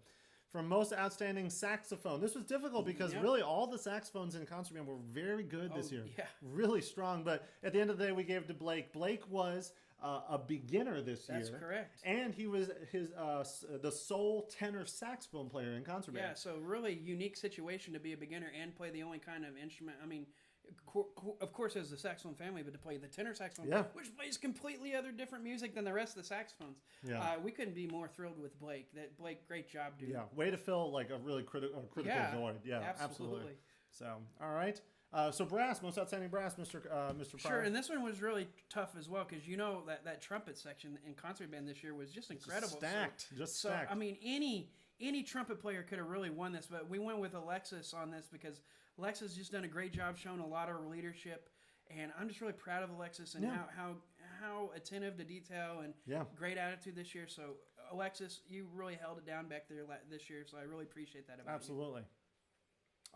For most outstanding saxophone. This was difficult because really all the saxophones in concert band were very good this year. Yeah. Really strong. But at the end of the day, we gave it to Blake. Blake was a beginner this year. That's correct. And he was the sole tenor saxophone player in concert band. Yeah, so really unique situation to be a beginner and play the only kind of instrument. I mean, of course, as the saxophone family, but to play the tenor saxophone, Yeah. which plays completely other different music than the rest of the saxophones. Yeah. We couldn't be more thrilled with Blake. Blake, great job, dude. Yeah, way to fill like a really critical void. Yeah, absolutely. So, all right. So brass, most outstanding brass, Mr. Pryor. Sure, and this one was really tough as well because that trumpet section in concert band this year was just incredible. Just stacked. I mean, any trumpet player could have really won this, but we went with Alexis on this because Alexis just done a great job showing a lot of leadership, and I'm just really proud of Alexis and how attentive to detail and great attitude this year. So Alexis, you really held it down back there this year, so I really appreciate that about you. Absolutely.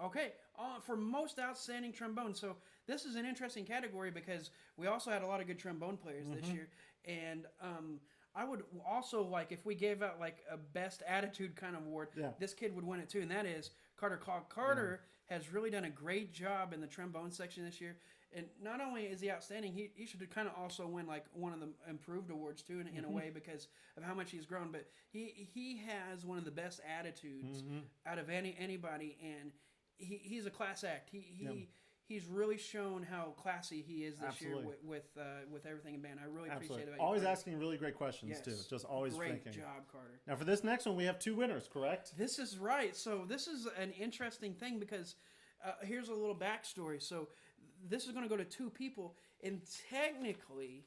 Okay, for most outstanding trombone. So this is an interesting category because we also had a lot of good trombone players this year, and I would also like if we gave out like a best attitude kind of award. This kid would win it too, and that is Carter Cog. Carter has really done a great job in the trombone section this year, and not only is he outstanding, he should kind of also win like one of the improved awards too in a way because of how much he's grown. But he has one of the best attitudes out of anybody, and he's a class act. He's really shown how classy he is this year with everything in band. I really appreciate it. Always asking really great questions too. Just always great thinking. Job, Carter. Now for this next one, we have 2 winners, correct? This is right. So this is an interesting thing because here's a little backstory. So this is going to go to 2 people, and technically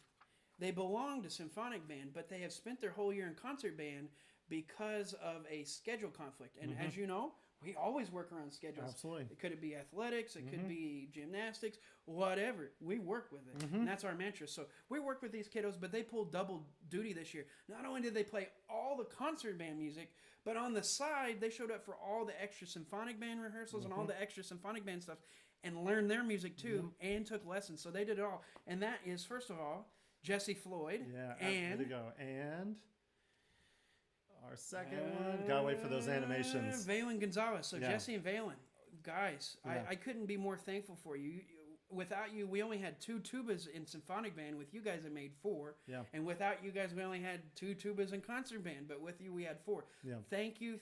they belong to symphonic band, but they have spent their whole year in concert band because of a schedule conflict. And as you know, we always work around schedules. Absolutely. It could be athletics, it could be gymnastics, whatever. We work with it. And that's our mantra. So we work with these kiddos, but they pulled double duty this year. Not only did they play all the concert band music, but on the side, they showed up for all the extra symphonic band rehearsals and all the extra symphonic band stuff and learned their music too and took lessons. So they did it all. And that is, first of all, Jesse Floyd. Yeah, there you go. And our second one. Gotta wait for those animations. Valen Gonzalez. So Jesse and Valen, guys, I couldn't be more thankful for you. Without you, we only had 2 tubas in symphonic band. With you guys, I made 4. Yeah. And without you guys, we only had 2 tubas in concert band. But with you, we had 4. Yeah. Thank you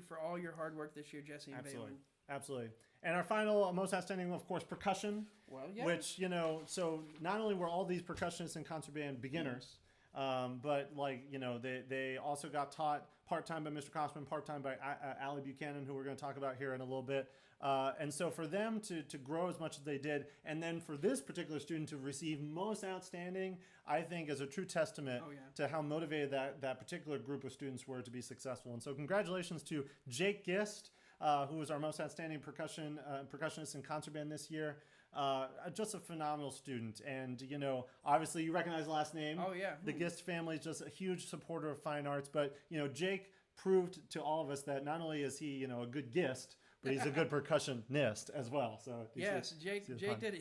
for all your hard work this year, Jesse and Valen. Absolutely. And our final most outstanding, of course, percussion. Well, yeah. Which, so not only were all these percussionists in concert band beginners, but they also got taught part-time by Mr. Kosman, part-time by Allie Buchanan, who we're going to talk about here in a little bit. And so for them to grow as much as they did, and then for this particular student to receive most outstanding, I think is a true testament to how motivated that particular group of students were to be successful. And so congratulations to Jake Gist, who was our most outstanding percussionist in concert band this year. Just a phenomenal student. And, obviously you recognize the last name. Oh, yeah. The Gist family is just a huge supporter of fine arts. But, Jake proved to all of us that not only is he, a good Gist, but he's a good percussionist as well. So yes, Jake did. Jake did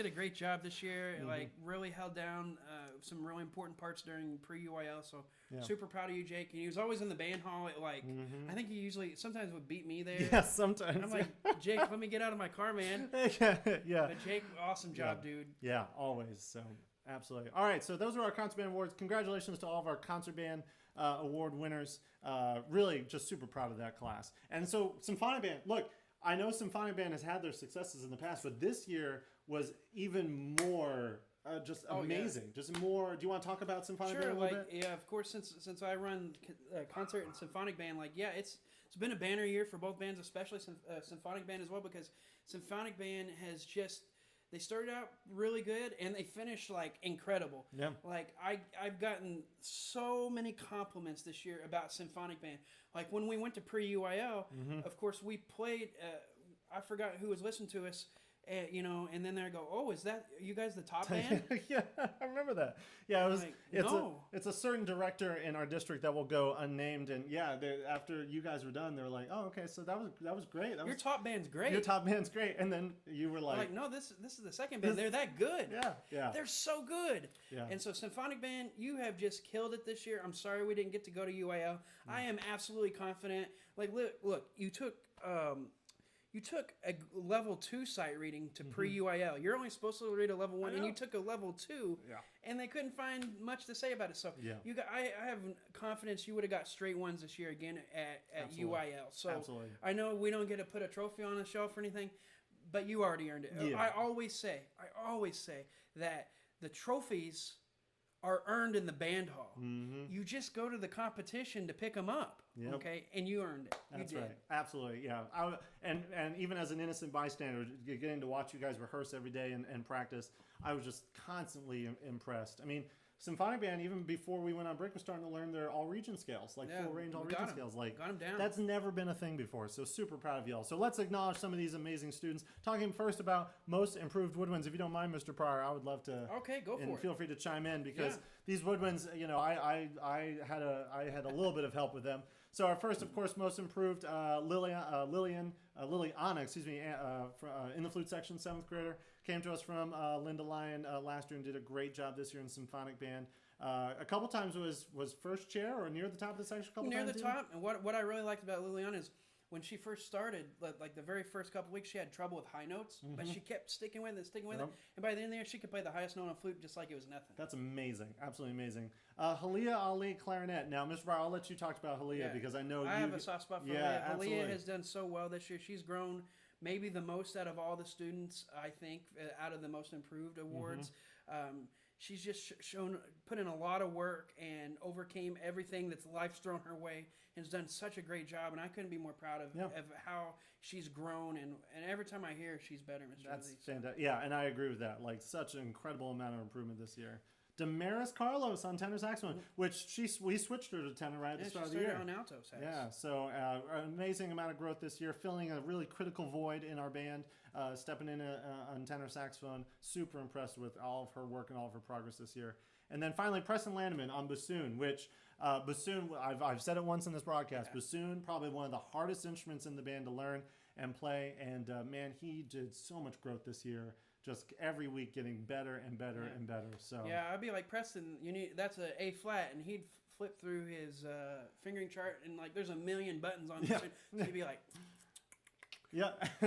a great job this year. Like really held down some really important parts during pre-UIL. So super proud of you, Jake. And he was always in the band hall. I think he sometimes would beat me there. Yeah, sometimes. And I'm like, Jake, let me get out of my car, man. Yeah. But Jake, awesome job, dude. Yeah, always. So absolutely. All right, so those are our concert band awards. Congratulations to all of our concert band award winners. Really just super proud of that class. And so symphonic band, look, I know symphonic band has had their successes in the past, but this year was even more just amazing. Just more. Do you want to talk about symphonic band a little bit? Yeah, of course. Since I run concert and symphonic band, it's been a banner year for both bands, especially symphonic band as well, because symphonic band has just. They started out really good, and they finished, incredible. Yeah. I've gotten so many compliments this year about symphonic band. Like, when we went to pre-UIL, of course, we played, I forgot who was listening to us, and then they go, "Oh, is that you guys the top band?" Yeah, I remember that. Yeah, it's a certain director in our district that will go unnamed, and after you guys were done, they were like, "Oh, okay, so that was great. Your top band's great. Your top band's great." And then you were like, "No, this is the second band. They're that good. Yeah, they're so good." Yeah. And so symphonic band, you have just killed it this year. I'm sorry we didn't get to go to UIL. I am absolutely confident. Look, you You took a level 2 sight reading to pre-UIL. You're only supposed to read a level 1, and you took a level 2, and they couldn't find much to say about it. So I have confidence you would have got straight 1s this year again at UIL. So I know we don't get to put a trophy on the shelf or anything, but you already earned it. Yeah. I always say that the trophies are earned in the band hall. You just go to the competition to pick them up, okay? And you earned it. That's right. Absolutely, yeah. And even as an innocent bystander, getting to watch you guys rehearse every day and practice, I was just constantly impressed. I mean, symphonic band, even before we went on break, was starting to learn their all-region scales, like full-range all-region scales. Like, got them down. That's never been a thing before, so super proud of y'all. So let's acknowledge some of these amazing students. Talking first about most improved woodwinds. If you don't mind, Mr. Pryor, I would love to. Okay, go for it. And feel free to chime in, because these woodwinds, you know, I had a little bit of help with them. So our first, of course, most improved, Liliana, in the flute section, 7th grader, came to us from Linda Lyon last year and did a great job this year in symphonic band. A couple times was first chair or near the top of the section. Near the top. And what I really liked about Liliana is when she first started, like the very first couple weeks, she had trouble with high notes, but she kept sticking with it. And by the end of the year, she could play the highest note on flute just like it was nothing. That's amazing. Absolutely amazing. Halia Ali, clarinet. Now, Mr. Pryor, I'll let you talk about Halia because I know I have a soft spot for Halia. Halia has done so well this year. She's grown maybe the most out of all the students, I think, out of the most improved awards. She's just put in a lot of work and overcame everything that's life's thrown her way and has done such a great job. And I couldn't be more proud of how she's grown. And every time I hear her, she's better, Mr. That's fantastic. Yeah, and I agree with that. Like, such an incredible amount of improvement this year. Damaris Carlos on tenor saxophone, which we switched her to tenor right at the start of the year. On alto sax. Yeah, so an amazing amount of growth this year, filling a really critical void in our band, stepping in on tenor saxophone. Super impressed with all of her work and all of her progress this year. And then finally, Preston Landeman on bassoon, which bassoon, I've said it once in this broadcast, bassoon, probably one of the hardest instruments in the band to learn and play. And man, he did so much growth this year. Just every week getting better and better and better. So I'd be like, Preston, that's an A flat, and he'd flip through his fingering chart, and like there's a million buttons on it. So he'd be like, yeah. I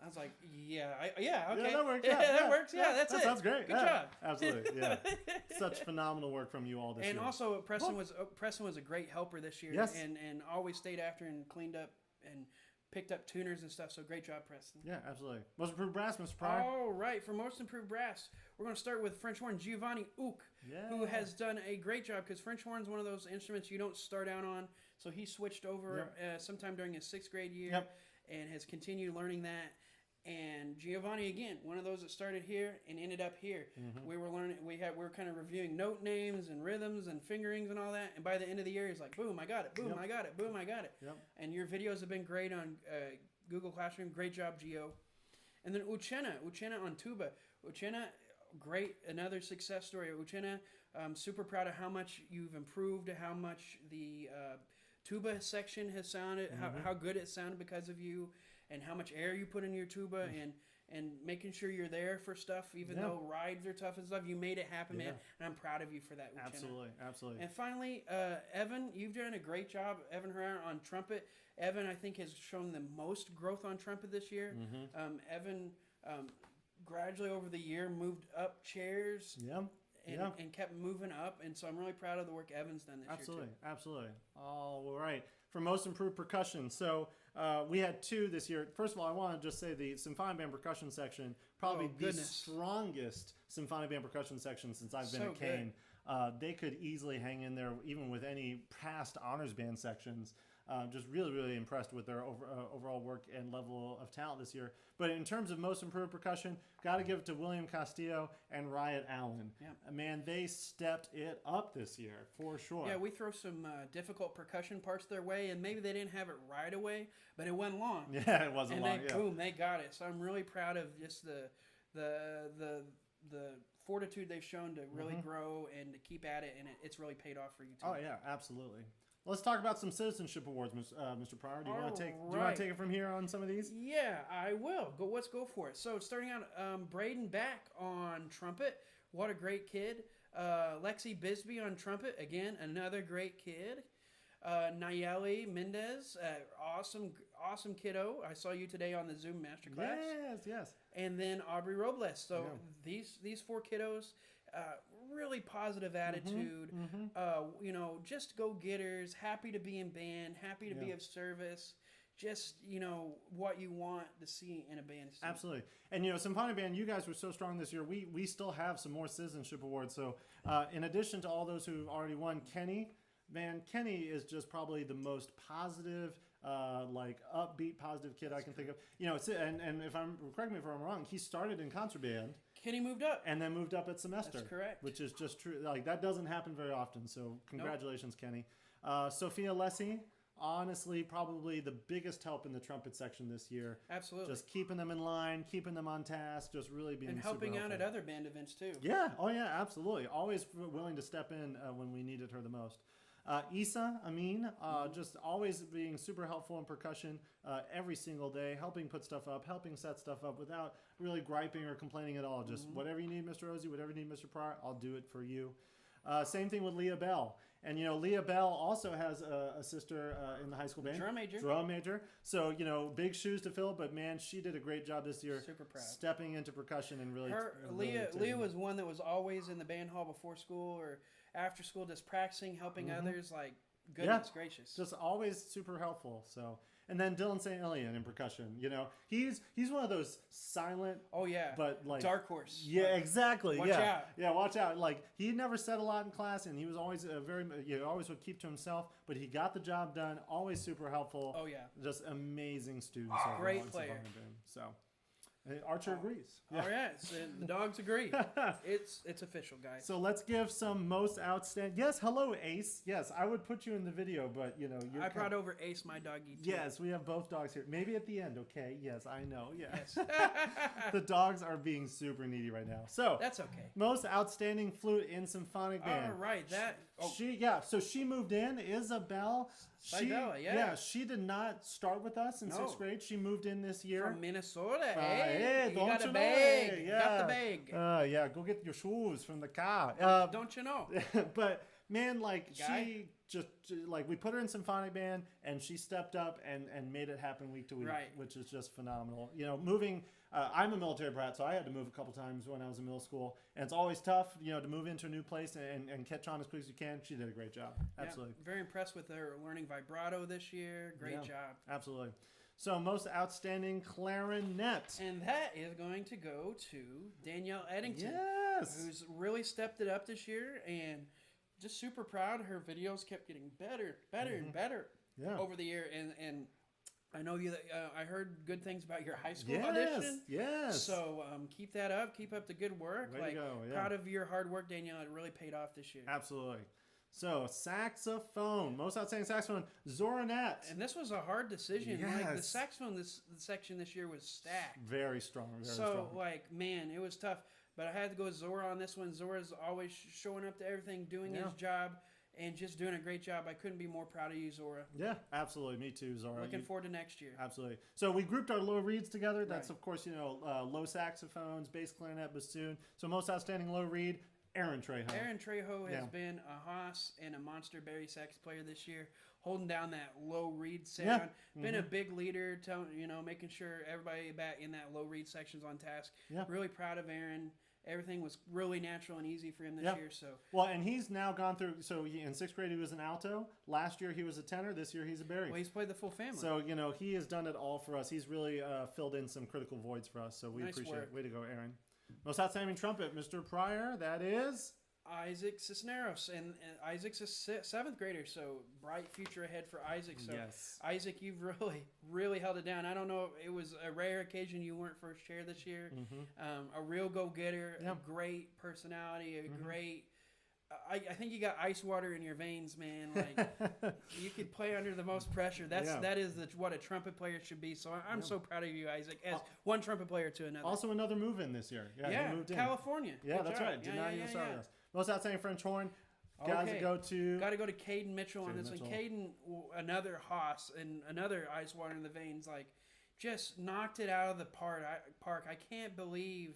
was like, okay, yeah, that works. That works. Yeah, that's that it. Sounds great. Good job. Absolutely. Yeah, such phenomenal work from you all this year. And also, Preston was a great helper this year. Yes. and always stayed after and cleaned up and picked up tuners and stuff, so great job, Preston. Yeah, absolutely. Most improved brass, Mr. Pryor. All right, for most improved brass, we're going to start with French horn Giovanni Ook, who has done a great job, because French horn is one of those instruments you don't start out on, so he switched over sometime during his 6th grade year and has continued learning that. And Giovanni, again, one of those that started here and ended up here. We were learning. We were kind of reviewing note names and rhythms and fingerings and all that. And by the end of the year, he's like, "Boom, I got it! Boom, I got it! Boom, I got it!" And your videos have been great on Google Classroom. Great job, Gio. And then Uchenna on tuba. Uchenna, great, another success story. Uchenna, super proud of how much you've improved, how much the tuba section has sounded, how good it sounded because of you. And how much air you put in your tuba, and making sure you're there for stuff, even though rides are tough and stuff. You made it happen, man, and I'm proud of you for that. Absolutely. And finally, Evan, you've done a great job. Evan Herrera on trumpet. Evan, I think, has shown the most growth on trumpet this year. Evan gradually over the year moved up chairs. And kept moving up, and so I'm really proud of the work Evan's done this year too. Absolutely. All right. For most improved percussion, so we had 2 this year. First of all, I want to just say the symphonic band percussion section, probably the strongest symphonic band percussion section since I've been at Cain. They could easily hang in there even with any past honors band sections. Just really, really impressed with their overall work and level of talent this year. But in terms of most improved percussion, got to give it to William Castillo and Riot Allen. Man, they stepped it up this year, for sure. Yeah, we throw some difficult percussion parts their way, and maybe they didn't have it right away, but it went long. Yeah, it wasn't long. Boom, they got it. So I'm really proud of just the fortitude they've shown to really grow and to keep at it, and it's really paid off for you too. Oh yeah, absolutely. Let's talk about some citizenship awards, Mr. Pryor. Do you want to take it from here on some of these? Yeah, I will. Let's go for it. So starting out, Braden Back on trumpet. What a great kid. Lexi Bisbee on trumpet. Again, another great kid. Nayeli Mendez, awesome kiddo. I saw you today on the Zoom masterclass. Yes. And then Aubrey Robles. So these 4 kiddos, really positive attitude. Just go-getters, happy to be in band, happy to be of service. Just, what you want to see in a band. Absolutely. And, Symphonic Band, you guys were so strong this year. We still have some more citizenship awards. So, in addition to all those who've already won, Kenny is just probably the most positive, upbeat, positive kid I can think of. And correct me if I'm wrong, he started in concert band. Kenny moved up. And then moved up at semester. That's correct. Which is just true. That doesn't happen very often. So, congratulations, Kenny. Sophia Lessie. Honestly, probably the biggest help in the trumpet section this year. Absolutely. Just keeping them in line, keeping them on task, just really being and helping out at other band events too. Yeah. Oh, yeah, absolutely. Always willing to step in when we needed her the most. Issa Amin, just always being super helpful in percussion every single day, helping put stuff up, helping set stuff up without really griping or complaining at all. Just whatever you need, Mr. Ozzie, whatever you need, Mr. Pryor, I'll do it for you. Same thing with Leah Bell. And, Leah Bell also has a sister in the high school band. Drum major. So, big shoes to fill, but, man, she did a great job this year. Super proud. Stepping into percussion and really... Leah was one that was always in the band hall before school or after school, just practicing, helping others. Goodness gracious. Just always super helpful, so... And then Dylan St. Elian in percussion, he's one of those silent, but dark horse. Yeah, exactly. Watch out. Yeah, watch out. He never said a lot in class, and he was always always would keep to himself. But he got the job done. Always super helpful. Oh yeah, just amazing student. Great player. So. Archer agrees. Yeah. All right, so the dogs agree. It's official, guys. So let's give some most outstanding. Yes, hello, Ace. Yes, I would put you in the video, but I brought over Ace, my doggy. Too. Yes, we have both dogs here. Maybe at the end, okay? Yes, I know. Yes. The dogs are being super needy right now. So that's okay. Most outstanding flute in symphonic band. All right, So she moved in. Isabel. She did not start with us in 6th grade. She moved in this year. From Minnesota, hey, you got a bag. Yeah. Got the bag. Go get your shoes from the car. Don't you know? But, man, she just, we put her in symphonic band, and she stepped up and made it happen week to week, which is just phenomenal. Moving... I'm a military brat, so I had to move a couple times when I was in middle school. And it's always tough, to move into a new place and catch on as quick as you can. She did a great job. Absolutely. Yeah, very impressed with her learning vibrato this year. Great job. Absolutely. So, most outstanding clarinet. And that is going to go to Danielle Eddington. Yes. Who's really stepped it up this year and just super proud. Her videos kept getting better and better over the year. And I know I heard good things about your high school audition. Yes. So keep that up. Keep up the good work. Way to go. Yeah. Proud of your hard work, Danielle. It really paid off this year. Absolutely. So saxophone, most outstanding saxophone, Zoranette. And this was a hard decision. Yes. The saxophone section this year was stacked. Very strong. Very strong. Man, it was tough. But I had to go with Zora on this one. Zora's always showing up to everything, doing his job. And just doing a great job. I couldn't be more proud of you, Zora. Yeah, absolutely. Me too, Zora. Looking forward to next year. Absolutely. So we grouped our low reeds together. That's, of course, low saxophones, bass clarinet, bassoon. So most outstanding low reed, Aaron Trejo. Aaron Trejo has been a Haas and a monster Barry sax player this year, holding down that low reed sound. Yeah. Been a big leader, making sure everybody back in that low reed section's on task. Yeah. Really proud of Aaron. Everything was really natural and easy for him this year. So and he's now gone through. So in 6th grade he was an alto. Last year he was a tenor. This year he's a Barry. Well, he's played the full family. So he has done it all for us. He's really filled in some critical voids for us. So we appreciate it. Way to go, Aaron. Most outstanding trumpet, Mr. Pryor. That is Isaac Cisneros, and Isaac's a 7th grader, so bright future ahead for Isaac. So Isaac, you've really held it down. I don't know, it was a rare occasion you weren't first chair this year. A real go-getter, a great personality, a great... I think you got ice water in your veins, man. You could play under the most pressure. That is what a trumpet player should be. So I'm so proud of you, Isaac, as one trumpet player to another. Also another move in this year. Yeah, he moved in. California. Yeah, Good that's job. right. Did not even start with us. Most outstanding French horn. Got to go to Caden Mitchell on this one. Caden, another Haas and another ice water in the veins. Just knocked it out of the park. I can't believe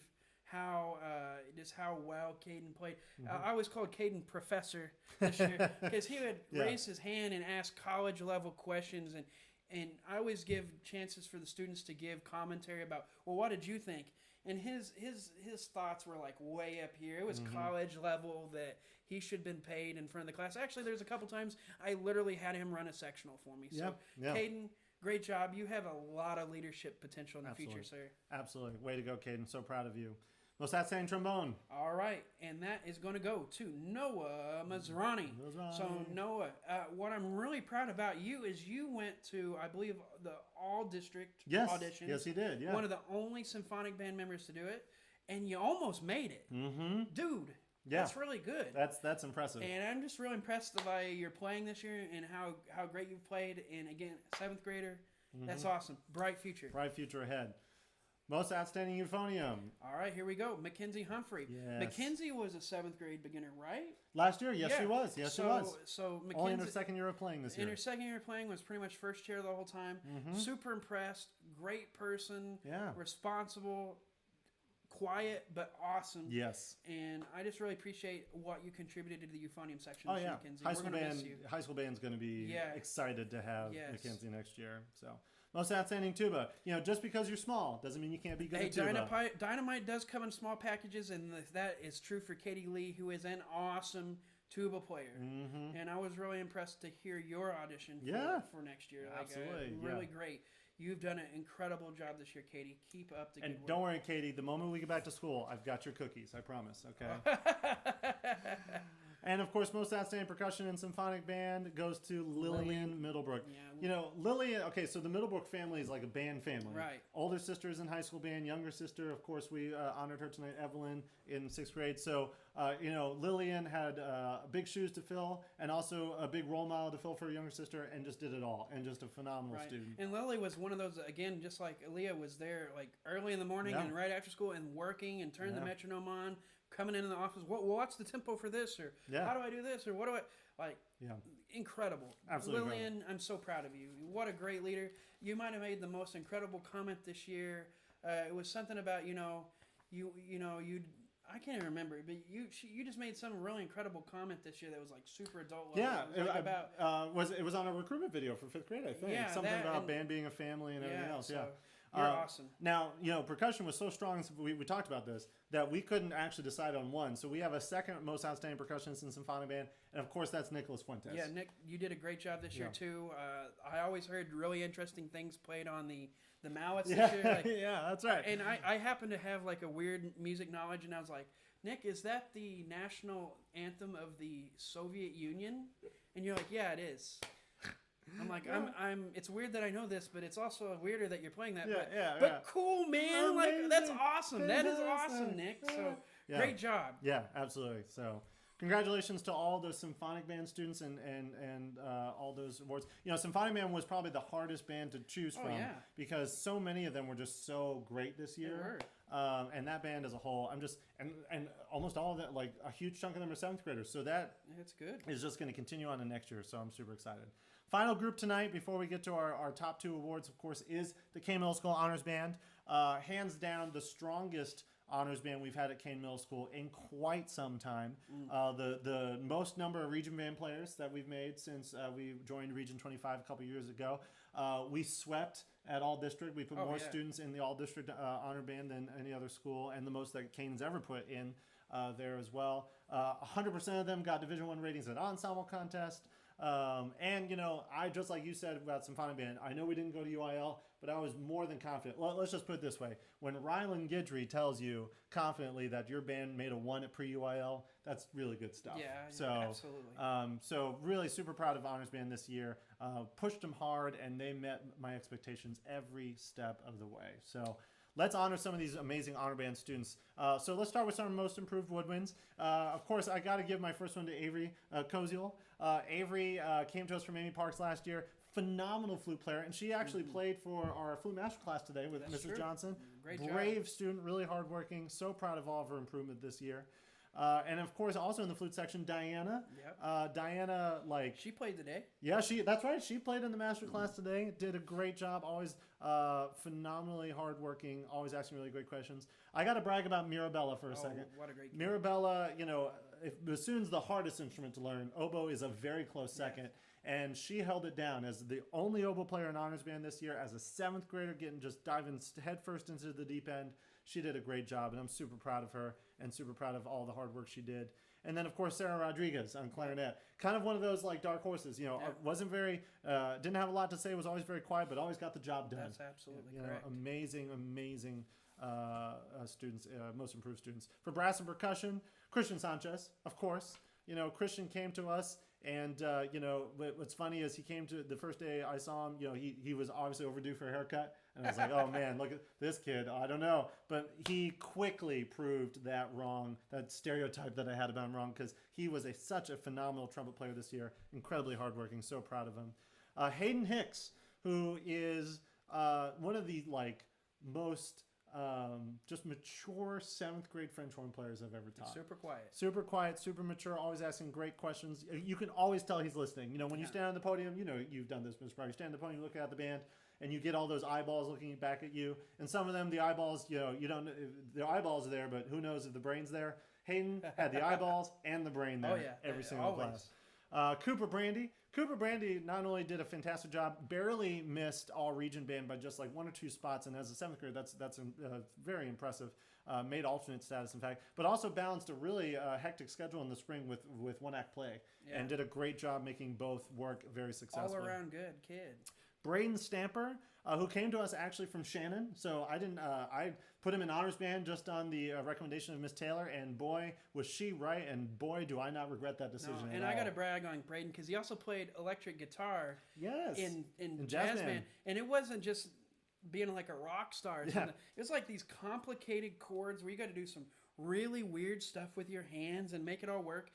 how well Caden played. I always called Caden Professor this year because he would raise his hand and ask college level questions, and I always give chances for the students to give commentary about, well, what did you think? And his thoughts were like way up here. It was college level that he should have been paid in front of the class. Actually, there's a couple times I literally had him run a sectional for me. So, Caden, great job. You have a lot of leadership potential in the future, sir. Absolutely. Way to go, Caden. So proud of you. Most outstanding trombone. All right. And that is going to go to Noah Mazrani. So, Noah, what I'm really proud about you is you went to, I believe, the all-district auditions. Yes, he did. Yeah. One of the only symphonic band members to do it. And you almost made it. Mm-hmm. Dude. Yeah. That's really good. That's impressive. And I'm just really impressed by your playing this year and how great you've played. And again, 7th grader, that's awesome. Bright future. Bright future ahead. Most outstanding euphonium. All right, here we go. Mackenzie Humphrey. Yes. Mackenzie was a 7th grade beginner, right? Last year, yes, she was. Yes, she was. So Mackenzie, only in her second year of playing this year. In her second year of playing was pretty much first chair the whole time. Super impressed. Great person. Yeah. Responsible. Quiet but awesome. Yes. And I just really appreciate what you contributed to the euphonium section. Oh yeah. Mackenzie. High school band's going to be excited to have Mackenzie next year. So. Most outstanding tuba. Just because you're small doesn't mean you can't be good at tuba. Dynamite does come in small packages, and that is true for Katie Lee, who is an awesome tuba player. And I was really impressed to hear your audition for next year. Absolutely. Really great. You've done an incredible job this year, Katie. Keep up the good work. And don't worry, Katie. The moment we get back to school, I've got your cookies. I promise. Okay. And, of course, most outstanding percussion and symphonic band goes to Lillian Middlebrook. Yeah. Lillian, okay, so the Middlebrook family is like a band family. Right. Older sister is in high school band. Younger sister, of course, we honored her tonight, Evelyn, in 6th grade. So, Lillian had big shoes to fill and also a big role model to fill for her younger sister and just did it all. And just a phenomenal student. And Lily was one of those, again, just like Aaliyah was there like early in the morning and right after school and working and turning the metronome on. Coming in the office, what's the tempo for this? Or how do I do this? Or what do I like? Yeah, incredible. Absolutely, Lillian, incredible. I'm so proud of you. What a great leader. You might have made the most incredible comment this year. It was something about you. I can't even remember, but you just made some really incredible comment this year that was like super adult level. Yeah, it was on a recruitment video for 5th grade, I think. Yeah, something about band being a family and everything else. So you're awesome. Now, percussion was so strong, we talked about this, that we couldn't actually decide on one. So we have a second most outstanding percussionist in symphonic band, and of course that's Nicholas Fuentes. Yeah, Nick, you did a great job this year too. I always heard really interesting things played on the mallets this year. Yeah, that's right. And I happen to have like a weird music knowledge, and I was like, Nick, is that the national anthem of the Soviet Union? And you're like, yeah, it is. I'm like, it's weird that I know this, but it's also weirder that you're playing that. But cool, man. Amazing. That's awesome. That is awesome, Nick. So great job. Yeah, absolutely. So congratulations to all those symphonic band students and all those awards. Symphonic band was probably the hardest band to choose from because so many of them were just so great this year. And that band as a whole, and almost all of them, like a huge chunk of them are 7th graders. So that is just going to continue on to next year. So I'm super excited. Final group tonight, before we get to our top 2 awards, of course, is the Cain Middle School Honors Band. Hands down, the strongest honors band we've had at Cain Middle School in quite some time. The most number of region band players that we've made since we joined Region 25 a couple years ago. We swept at all district. We put more students in the all district honor band than any other school, and the most that Cain's ever put in there as well. 100% of them got Division I ratings at ensemble contest. I just like you said about symphonic band, I know we didn't go to UIL, but I was more than confident. Well, let's just put it this way. When Rylan Guidry tells you confidently that your band made a 1 at pre-UIL, that's really good stuff. Yeah, absolutely. So really super proud of Honors Band this year. Pushed them hard, and they met my expectations every step of the way. So let's honor some of these amazing honor band students. So let's start with some most improved woodwinds. Of course, I got to give my first one to Avery Koziel. Avery came to us from Amy Parks last year. Phenomenal flute player, and she actually played for our flute master class today with Mrs. Johnson. Great Brave job. student, really hardworking. So proud of all of her improvement this year. And of course, also in the flute section, Diana. Yep. Diana, like she played today. Yeah, that's right. She played in the master class today. Did a great job. Always phenomenally hardworking. Always asking really great questions. I got to brag about Mirabella for a second. What a great kid. Mirabella, bassoon's the hardest instrument to learn. Oboe is a very close second. Yes. And she held it down as the only oboe player in honors band this year, as a 7th grader, diving headfirst into the deep end. She did a great job, and I'm super proud of her and super proud of all the hard work she did. And then, of course, Sarah Rodriguez on clarinet. Kind of one of those like dark horses. Wasn't very, didn't have a lot to say. Was always very quiet, but always got the job done. That's absolutely correct. Amazing students, most improved students. For brass and percussion, Christian Sanchez, of course. Christian came to us. And, what's funny is he came to the first day I saw him, he was obviously overdue for a haircut. And I was like, oh, man, look at this kid. I don't know. But he quickly proved that wrong, that stereotype that I had about him wrong, because he was such a phenomenal trumpet player this year, incredibly hardworking, so proud of him. Hayden Hicks, who is one of the, most just mature 7th grade French horn players I've ever taught. Super quiet, super mature, always asking great questions. You can always tell he's listening. When you stand on the podium, you've done this, Mr. Brown. You stand on the podium, you look at the band, and you get all those eyeballs looking back at you. And some of them, the eyeballs, you don't, the eyeballs are there, but who knows if the brain's there. Hayden had the eyeballs and the brain there every single class. Cooper Brandy not only did a fantastic job, barely missed all region band by just 1 or 2 spots, and as a 7th grader, that's very impressive. Made alternate status, in fact, but also balanced a really hectic schedule in the spring with 1-act play, and did a great job making both work very successfully. All around good kid. Braden Stamper, who came to us actually from Shannon. So I put him in honors band just on the recommendation of Miss Taylor, and boy, was she right, and boy, do I not regret that decision at all. I got to brag on Braden because he also played electric guitar in jazz band. And it wasn't just being like a rock star. Yeah. It's like these complicated chords where you got to do some really weird stuff with your hands and make it all work.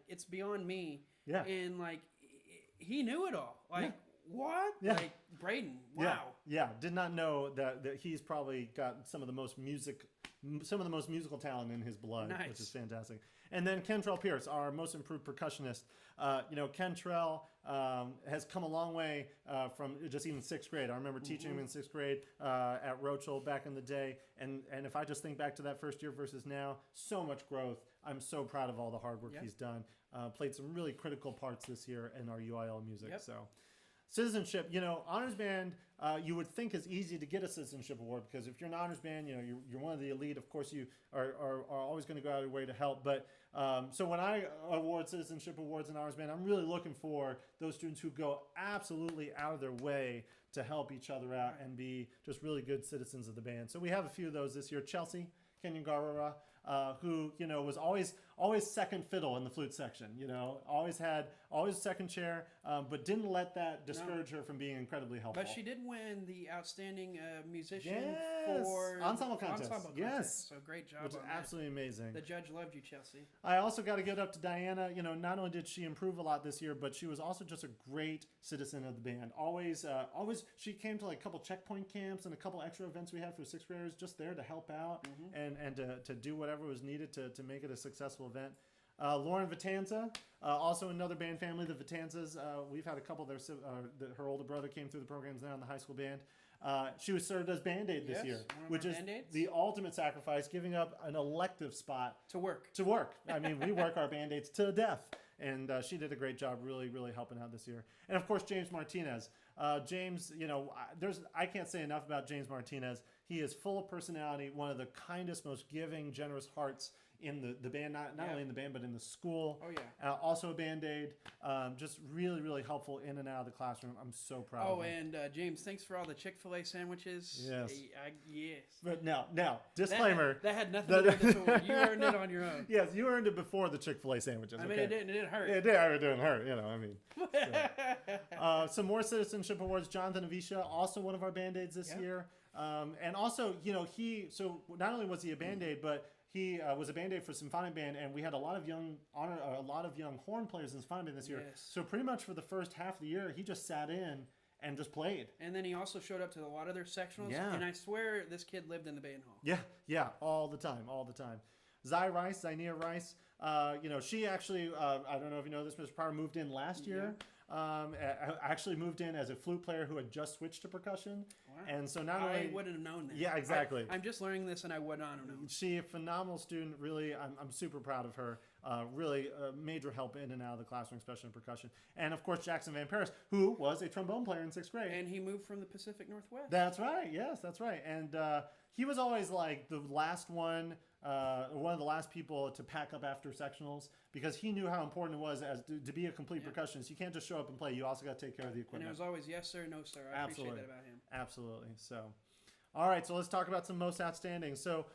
It's beyond me. Yeah. And he knew it all. What? Yeah. Braden, wow. Yeah. Did not know that he's probably got some of the most musical talent in his blood, which is fantastic. And then Kentrell Pierce, our most improved percussionist. Kentrell has come a long way from just even 6th grade. I remember teaching him in 6th grade at Rockwall back in the day. And if I just think back to that first year versus now, so much growth. I'm so proud of all the hard work he's done. Played some really critical parts this year in our UIL music. So. Citizenship, honors band, you would think is easy to get a citizenship award because if you're an honors band, you're one of the elite. Of course, you are always going to go out of your way to help. But so when I award citizenship awards in honors band, I'm really looking for those students who go absolutely out of their way to help each other out and be just really good citizens of the band. So we have a few of those this year. Chelsea Kenyon-Garara, who was always second fiddle in the flute section. Always second chair, but didn't let that discourage her from being incredibly helpful. But she did win the outstanding musician for ensemble contest. Yes, so great job, which is absolutely amazing. The judge loved you, Chelsea. I also got to give it up to Diana. Not only did she improve a lot this year, but she was also just a great citizen of the band. Always, she came to a couple checkpoint camps and a couple extra events we had for 6th graders, just there to help out and to do whatever was needed to make it a successful event. Lauren Vitanza, also another band family, the Vitanzas. We've had a couple of her older brother came through the programs now in the high school band. She was served as Band-Aid this year, which is the ultimate sacrifice, giving up an elective spot to work. I mean, we work our Band-Aids to death. And she did a great job really, really helping out this year. And, of course, James Martinez. James, I can't say enough about James Martinez. He is full of personality, one of the kindest, most giving, generous hearts in the band, not only in the band, but in the school. Oh, yeah. Also a Band-Aid. Just really, really helpful in and out of the classroom. I'm so proud of him. And James, thanks for all the Chick-fil-A sandwiches. Yes. Yes. But now, disclaimer. That had nothing to do with the tour. You earned it on your own. Yes, you earned it before the Chick-fil-A sandwiches. I mean, it didn't hurt. It didn't hurt, So. Some more citizenship awards. Jonathan Avisha, also one of our Band-Aids this year. And also, not only was he a Band-Aid, but he was a Band-Aid for Symphonic Band, and we had a lot of young horn players in Symphonic Band this year. Yes. So pretty much for the first half of the year, he just sat in and just played. And then he also showed up to a lot of their sectionals. Yeah. And I swear this kid lived in the band hall. Yeah, all the time. Zynia Rice. She actually, I don't know if you know this, Mr. Pryor moved in last year. Actually moved in as a flute player who had just switched to percussion. Wow. And so not only... I wouldn't have known that. Yeah, exactly. I'm just learning this and I would not have known. She a phenomenal student. Really, I'm super proud of her. Really major help in and out of the classroom, especially in percussion. And of course, Jackson Van Paris, who was a trombone player in 6th grade. And he moved from the Pacific Northwest. That's right. Yes, that's right. And he was always like the last one of the last people to pack up after sectionals because he knew how important it was to be a complete percussionist. You can't just show up and play. You also got to take care of the equipment. And it was always yes sir, no sir. I appreciate that about him. Absolutely. So, all right. So let's talk about some most outstanding. So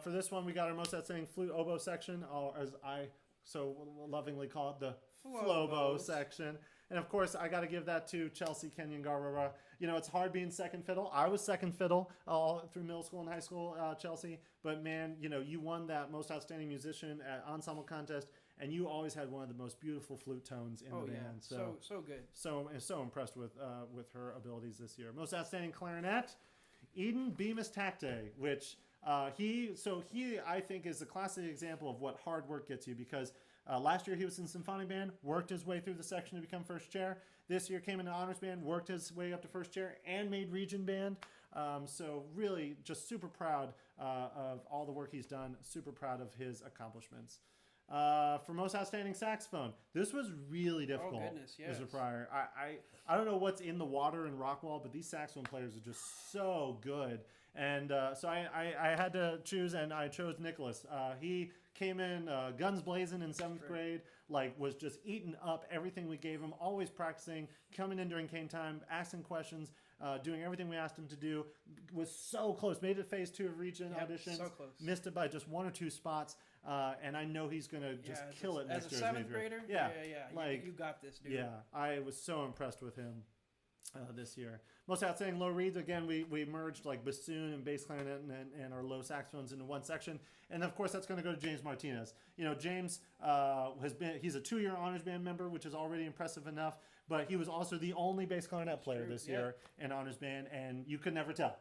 for this one, we got our most outstanding flute oboe section, or as I so lovingly call it, the Flobo section. And of course, I got to give that to Chelsea Kenyon Garrera. It's hard being second fiddle. I was second fiddle all through middle school and high school, Chelsea. But man, you won that most outstanding musician at ensemble contest, and you always had one of the most beautiful flute tones in the band. So good. So impressed with her abilities this year. Most outstanding clarinet, Eden Bemis Tacte, which he I think is a classic example of what hard work gets you because. Last year he was in symphonic band, worked his way through the section to become first chair. This year came into honors band, worked his way up to first chair, and made region band. So really just super proud of all the work he's done, super proud of his accomplishments. For most outstanding saxophone, this was really difficult, oh, goodness, yes. Mr. Pryor. I don't know what's in the water in Rockwall, but these saxophone players are just so good. And so I had to choose, and I chose Nicholas. He came in guns blazing in 7th grade, was just eating up everything we gave him, always practicing, coming in during Cain time, asking questions, doing everything we asked him to do. Was so close, made it phase 2 of region auditions, so close. Missed it by just 1 or 2 spots, and I know he's going to just kill it next year. As a 7th grader? Yeah. You got this, dude. Yeah, I was so impressed with him. This year. Most outstanding low reeds, again, we merged bassoon and bass clarinet and our low saxophones into one section. And of course, that's going to go to James Martinez. James he's a 2-year honors band member, which is already impressive enough, but he was also the only bass clarinet player this year in honors band, and you could never tell.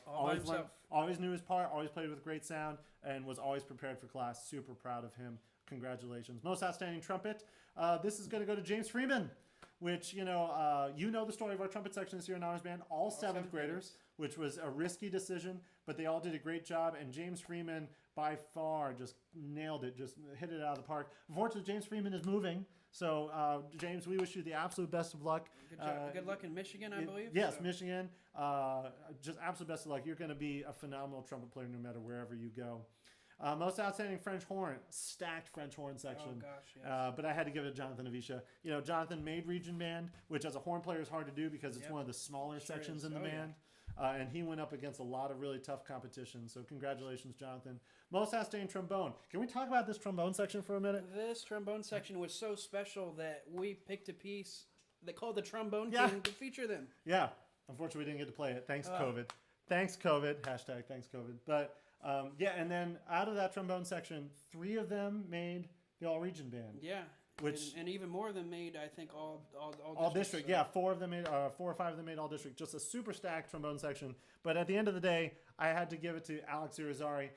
Always knew his part, always played with great sound, and was always prepared for class. Super proud of him. Congratulations. Most outstanding trumpet, this is going to go to James Freeman. Which, you know the story of our trumpet section this year in honors band, all 7th graders, which was a risky decision, but they all did a great job, and James Freeman, by far, just nailed it, just hit it out of the park. Unfortunately, James Freeman is moving, so, James, we wish you the absolute best of luck. Good luck in Michigan, I believe. Yes, so. Michigan. Just absolute best of luck. You're going to be a phenomenal trumpet player no matter wherever you go. Most outstanding French horn, stacked French horn section. Oh gosh, yes. But I had to give it to Jonathan Avisha. Jonathan made region band, which as a horn player is hard to do because it's one of the smaller sections in the band. And he went up against a lot of really tough competition. So congratulations, Jonathan. Most outstanding trombone. Can we talk about this trombone section for a minute? This trombone section was so special that we picked a piece they called the Trombone King to feature them. Yeah. Unfortunately, we didn't get to play it. Thanks, COVID. Thanks, COVID. Hashtag thanks, COVID. But and then out of that trombone section, 3 of them made the all-region band. Yeah, and even more of them made, I think, all district. So. Yeah, 4 of them made 4 or 5 of them made all district. Just a super stacked trombone section. But at the end of the day, I had to give it to Alex Irizarry.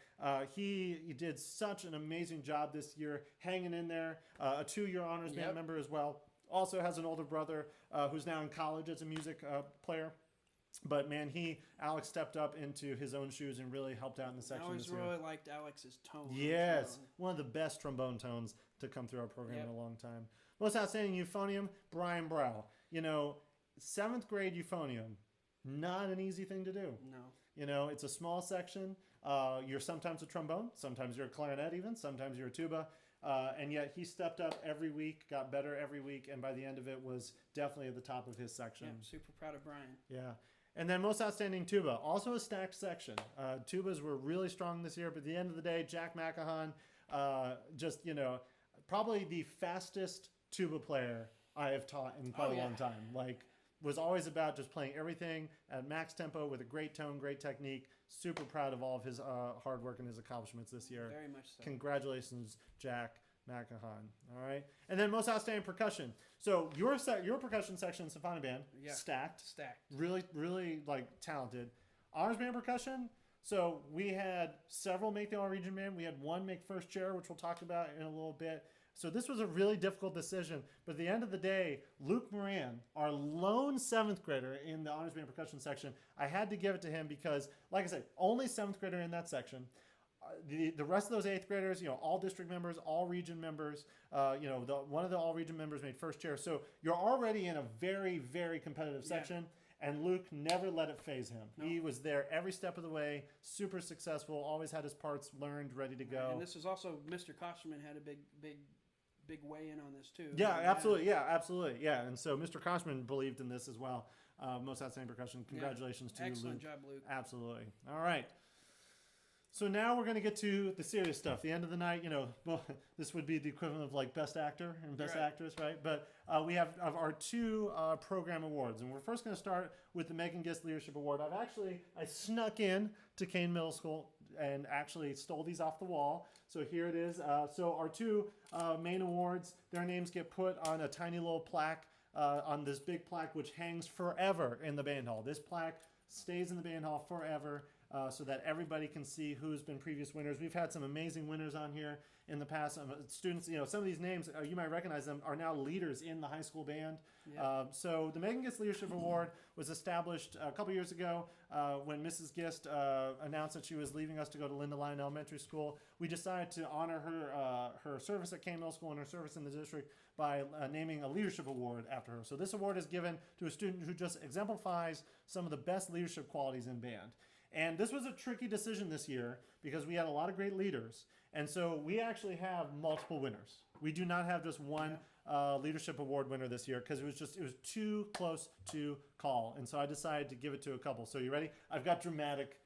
He did such an amazing job this year, hanging in there. A 2-year honors band member as well. Also has an older brother who's now in college as a music player. But man, Alex stepped up into his own shoes and really helped out in the section. I always really liked Alex's tone. Yes, one of the best trombone tones to come through our program in a long time. Most outstanding euphonium, Brian Brow. 7th grade euphonium, not an easy thing to do. No. It's a small section. You're sometimes a trombone, sometimes you're a clarinet even, sometimes you're a tuba. And yet he stepped up every week, got better every week, and by the end of it was definitely at the top of his section. Yeah, super proud of Brian. Yeah. And then most outstanding tuba, also a stacked section. Tubas were really strong this year, but at the end of the day, Jack McAhan, probably the fastest tuba player I have taught in quite a long time. Was always about just playing everything at max tempo with a great tone, great technique. Super proud of all of his hard work and his accomplishments this year. Very much so. Congratulations, Jack McAhan. All right. And then most outstanding percussion. So your percussion section in symphony band, stacked. Stacked. Really, really talented. Honors band percussion, So we had several make the all-region band. We had one make first chair, which we'll talk about in a little bit. So this was a really difficult decision. But at the end of the day, Luke Moran, our lone 7th grader in the honors band percussion section, I had to give it to him because, like I said, only 7th grader in that section. The rest of those 8th graders, all district members, all region members, one of the all region members made first chair. So you're already in a very, very competitive section. And Luke never let it phase him. No. He was there every step of the way, super successful, always had his parts learned, ready to go. And this is also, Mr. Kosterman had a big weigh in on this too. Yeah, absolutely. Yeah, absolutely. Yeah, and so Mr. Kosterman believed in this as well. Most outstanding percussion. Congratulations to you, Luke. Excellent job, Luke. Absolutely. All right. So now we're going to get to the serious stuff. The end of the night, well, this would be the equivalent of like Best Actor and Best Actress, right? But we have our 2 program awards. And we're first going to start with the Megan Gist Leadership Award. I snuck in to Cain Middle School and actually stole these off the wall. So here it is. So our 2 main awards, their names get put on a tiny little plaque, on this big plaque, which hangs forever in the band hall. This plaque stays in the band hall forever. So that everybody can see who's been previous winners. We've had some amazing winners on here in the past. Students, some of these names, you might recognize them, are now leaders in the high school band. Yeah. So the Megan Gist Leadership Award was established a couple years ago when Mrs. Gist announced that she was leaving us to go to Linda Lyon Elementary School. We decided to honor her service at Cain Middle School and her service in the district by naming a leadership award after her. So this award is given to a student who just exemplifies some of the best leadership qualities in band. And this was a tricky decision this year because we had a lot of great leaders. And so we actually have multiple winners. We do not have just one leadership award winner this year because it was too close to call. And so I decided to give it to a couple. So you ready? I've got dramatic.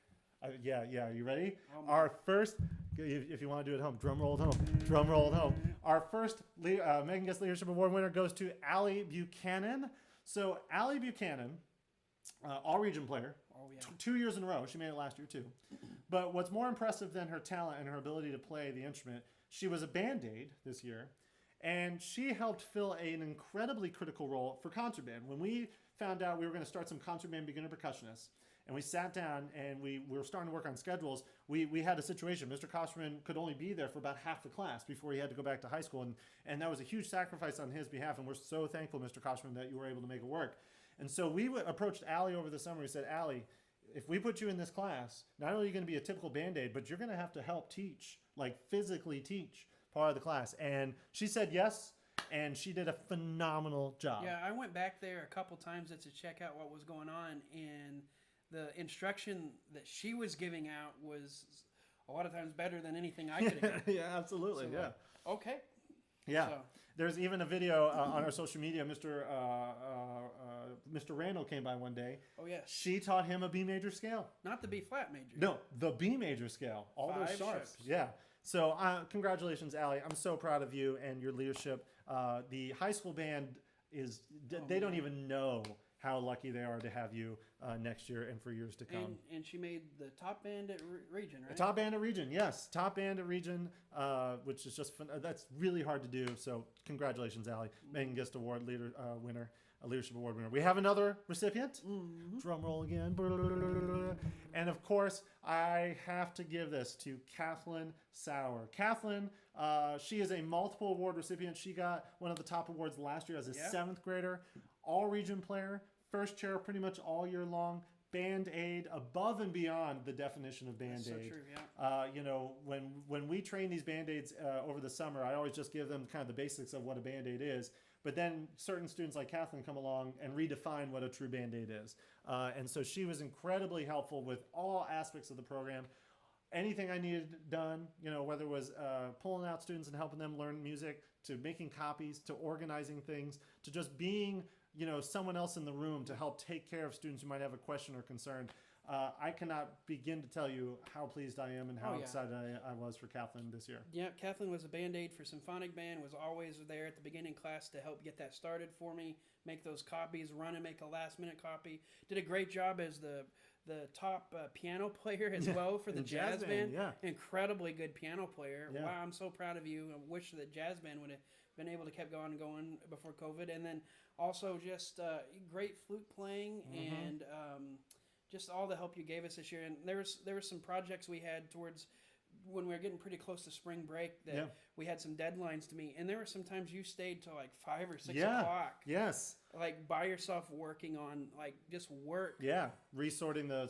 Yeah. You ready? Our first, if you want to do it at home, drum roll at home. Drum roll at home. Our first Megan Gist Leadership Award winner goes to Allie Buchanan. So Allie Buchanan, all-region player. 2 years in a row. She made it last year too. But what's more impressive than her talent and her ability to play the instrument, she was a Band-Aid this year, and she helped fill an incredibly critical role for concert band. When we found out we were going to start some concert band beginner percussionists, and we sat down and we were starting to work on schedules, we had a situation. Mr. Kosterman could only be there for about half the class before he had to go back to high school, and that was a huge sacrifice on his behalf, and we're so thankful, Mr. Kosterman, that you were able to make it work. And so we approached Allie over the summer. We said, Allie, if we put you in this class, not only are you going to be a typical Band-Aid, but you're going to have to help teach, like physically teach part of the class. And she said yes, and she did a phenomenal job. Yeah, I went back there a couple times to check out what was going on, and the instruction that she was giving out was a lot of times better than anything I could have done. Yeah, absolutely, so, okay. Yeah. So. There's even a video on our social media. Mr. Randall came by one day. Oh, yes. She taught him a B major scale. Not the B flat major. No, the B major scale. All 5 those sharps. sharps. Yeah. So congratulations, Allie. I'm so proud of you and your leadership. The high school band they don't even know how lucky they are to have you next year and for years to come. And she made the top band at region, right? Top band at region, yes. Top band at region, which is just fun. That's really hard to do. So congratulations, Allie. Megan Gist Award winner, a leadership award winner. We have another recipient. Mm-hmm. Drum roll again. And of course, I have to give this to Kathleen Sauer. Kathleen, she is a multiple award recipient. She got one of the top awards last year as a 7th grader, all region player. First chair pretty much all year long. Band-Aid, above and beyond the definition of Band-Aid. That's so true, yeah. When we train these Band-Aids over the summer, I always just give them kind of the basics of what a Band-Aid is. But then certain students like Kathleen come along and redefine what a true Band-Aid is. And so she was incredibly helpful with all aspects of the program. Anything I needed done, whether it was pulling out students and helping them learn music, to making copies, to organizing things, to just being someone else in the room to help take care of students who might have a question or concern. I cannot begin to tell you how pleased I am and how excited I was for Kathleen this year. Yeah, Kathleen was a Band-Aid for Symphonic Band, was always there at the beginning class to help get that started for me, make those copies, run and make a last-minute copy. Did a great job as the top piano player as well for the jazz band. Yeah. Incredibly good piano player. Yeah. Wow, I'm so proud of you. I wish the jazz band would have been able to keep going before COVID. And then also just great flute playing and just all the help you gave us this year. And there was some projects we had towards when we were getting pretty close to spring break that we had some deadlines to meet. And there were some times you stayed till like 5 or 6 o'clock. Yes. Like by yourself working on like just work. Yeah. Resorting the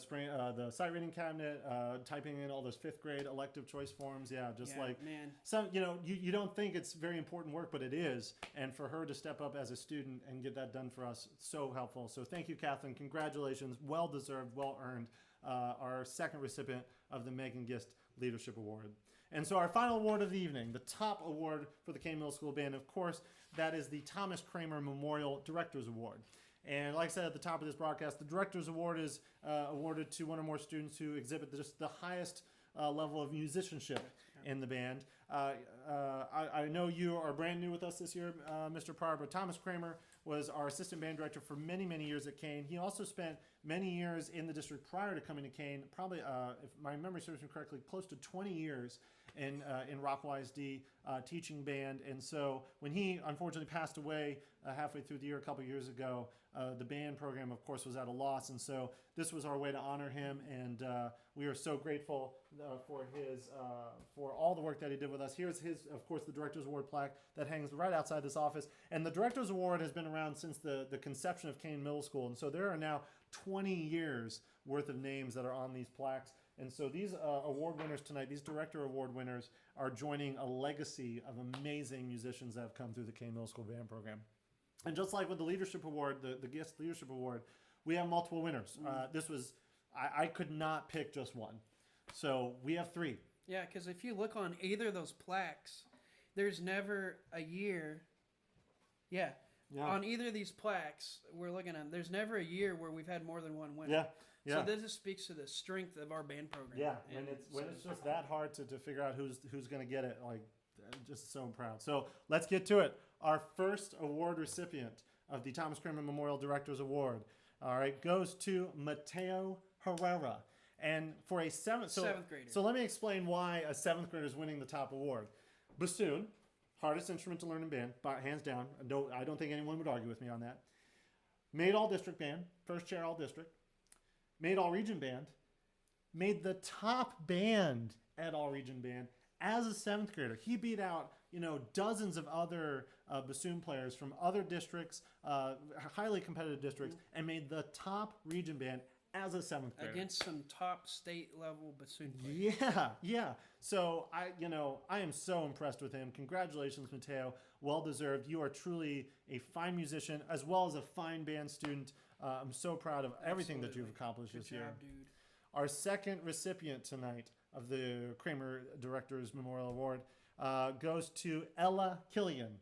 sight reading cabinet, typing in all those 5th grade elective choice forms. Yeah. Just man. Some, you don't think it's very important work, but it is. And for her to step up as a student and get that done for us, so helpful. So thank you, Catherine. Congratulations. Well deserved, well earned. Our second recipient of the Megan Gist Leadership Award. And so our final award of the evening, the top award for the Cain Middle School Band, of course, that is the Thomas Kramer Memorial Directors Award. And like I said at the top of this broadcast, the Directors Award is awarded to one or more students who exhibit just the highest level of musicianship in the band. I know you are brand new with us this year, Mr. Pryor, but Thomas Kramer was our assistant band director for many, many years at Cain. He also spent many years in the district prior to coming to Cain, probably, if my memory serves me correctly, close to 20 years in Rockwall ISD teaching band. And so when he unfortunately passed away halfway through the year a couple years ago, the band program, of course, was at a loss. And so this was our way to honor him. And we are so grateful for all the work that he did with us. Here's his, of course, the Director's Award plaque that hangs right outside this office. And the Director's Award has been around since the conception of Cain Middle School. And so there are now 20 years worth of names that are on these plaques. And so these award winners tonight, these Director Award winners, are joining a legacy of amazing musicians that have come through the Cain Middle School Band program. And just like with the Leadership Award, the Guest Leadership Award, we have multiple winners. This was, I could not pick just one. So we have 3. Yeah, because if you look on either of those plaques, there's never a year. Yeah. On either of these plaques we're looking at, there's never a year where we've had more than one winner. Yeah. So this just speaks to the strength of our band program. Yeah, when it's just that hard to figure out who's going to get it, like, I'm just so proud. So let's get to it. Our first award recipient of the Thomas Kramer Memorial Directors Award, all right, goes to Mateo Herrera. And for a seventh grader. So let me explain why a 7th grader is winning the top award. Bassoon, hardest instrument to learn in band, hands down. I don't think anyone would argue with me on that. Made all district band, first chair all district. Made all region band. Made the top band at all region band as a 7th grader. He beat out dozens of other bassoon players from other districts, highly competitive districts, and made the top region band as a 7th grader. Against some top state level bassoon players. Yeah. So I am so impressed with him. Congratulations, Mateo. Well deserved. You are truly a fine musician as well as a fine band student. I'm so proud of everything that you've accomplished this year. Good job, dude. Our second recipient tonight of the Kramer Directors Memorial Award goes to Ella Killian.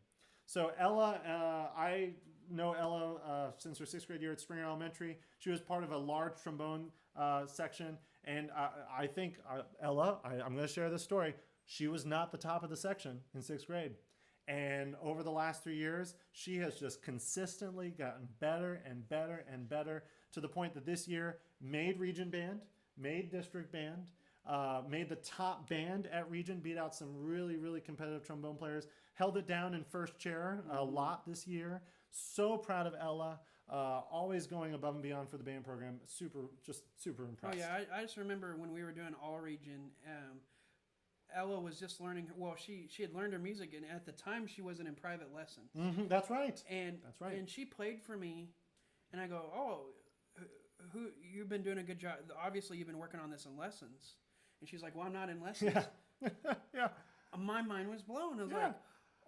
So Ella, I know Ella since her 6th grade year at Springer Elementary. She was part of a large trombone section, and I think Ella, I'm going to share this story. She was not the top of the section in 6th grade. And over the last 3 years, she has just consistently gotten better and better and better to the point that this year made region band, made district band, made the top band at region, beat out some really, really competitive trombone players, held it down in first chair a lot this year. So proud of Ella, always going above and beyond for the band program. Super impressed. Oh yeah, I just remember when we were doing all region, Ella was just learning. Well, she had learned her music, and at the time she wasn't in private lessons. Mm-hmm, that's right. That's right. And she played for me, and I go, "Oh, who you've been doing a good job. Obviously, you've been working on this in lessons." And she's like, "Well, I'm not in lessons." Yeah. My mind was blown. I was like,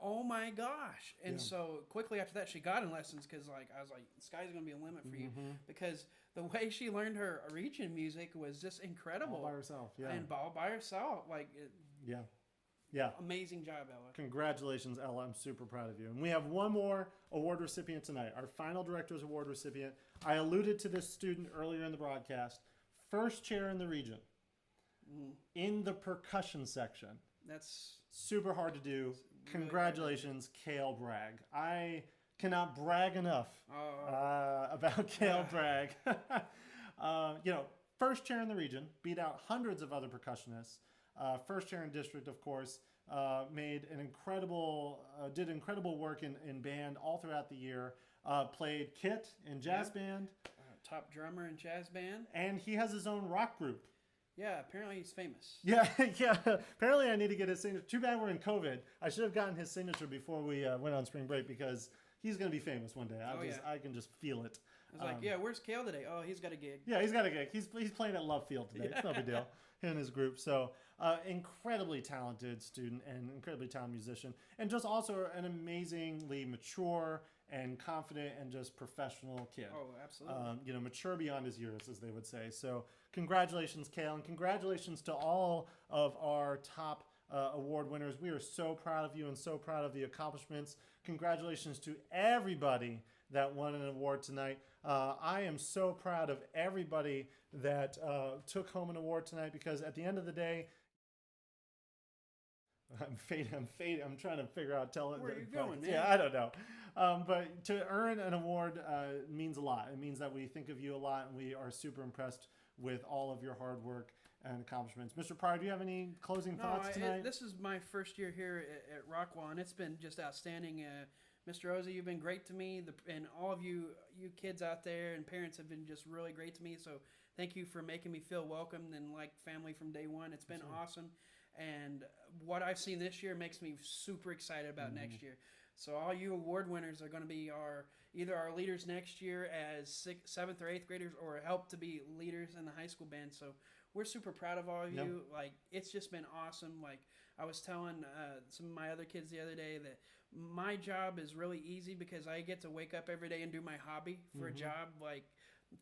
"Oh my gosh!" And so quickly after that, she got in lessons because I was like, "The sky's gonna be a limit for you," because the way she learned her region music was just incredible. All by herself, and all by herself, Yeah. Amazing job, Ella. Congratulations, Ella. I'm super proud of you. And we have one more award recipient tonight, our final Director's Award recipient. I alluded to this student earlier in the broadcast. First chair in the region in the percussion section. That's super hard to do. Congratulations, Kale Bragg. I cannot brag enough about Kale Bragg. First chair in the region, beat out hundreds of other percussionists. First chair in district, of course, did incredible work in band all throughout the year. Played kit in jazz band, top drummer in jazz band. And he has his own rock group. Yeah, apparently he's famous. Yeah, yeah. Apparently I need to get his signature. Too bad we're in COVID. I should have gotten his signature before we went on spring break because he's going to be famous one day. I can just feel it. I was like, yeah, where's Kale today? Oh, he's got a gig. Yeah, he's got a gig. He's playing at Love Field today. It's no big deal. Him and his group. So incredibly talented student and incredibly talented musician. And just also an amazingly mature and confident and just professional kid. Oh, absolutely. Mature beyond his years, as they would say. So congratulations, Kale, and congratulations to all of our top award winners. We are so proud of you and so proud of the accomplishments. Congratulations to everybody that won an award tonight. I am so proud of everybody that took home an award tonight because at the end of the day, I'm fading. I'm trying to figure out. Where are you going, man? Yeah, I don't know. But to earn an award means a lot. It means that we think of you a lot, and we are super impressed with all of your hard work and accomplishments. Mr. Pryor, do you have any closing thoughts tonight? This is my first year here at Rockwall, and it's been just outstanding. Mr. Ozzie, you've been great to me, and all of you kids out there and parents have been just really great to me. So thank you for making me feel welcomed and like family from day one. It's been awesome. And what I've seen this year makes me super excited about next year. So all you award winners are going to be either our leaders next year as 7th or 8th graders or help to be leaders in the high school band. So we're super proud of all of you. Like, it's just been awesome. Like, I was telling some of my other kids the other day that my job is really easy because I get to wake up every day and do my hobby for a job. Like,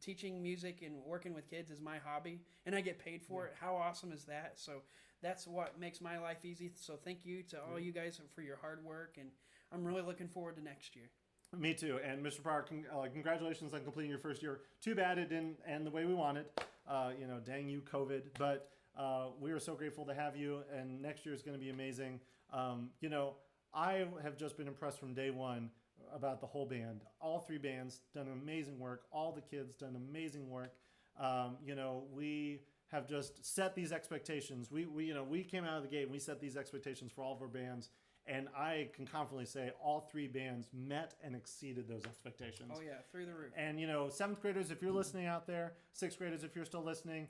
teaching music and working with kids is my hobby, and I get paid for it. How awesome is that? So that's what makes my life easy. So thank you to all you guys for your hard work, and I'm really looking forward to next year. Me too. And Mr. Pryor, congratulations on completing your first year. Too bad it didn't end the way we wanted. Dang you, COVID. But we are so grateful to have you, and next year is going to be amazing. I have just been impressed from day one about the whole band. All 3 bands done amazing work. All the kids done amazing work. We have just set these expectations. We came out of the gate and we set these expectations for all of our bands. And I can confidently say all 3 bands met and exceeded those expectations. Oh, yeah, through the roof. And, 7th graders, if you're listening out there, 6th graders, if you're still listening,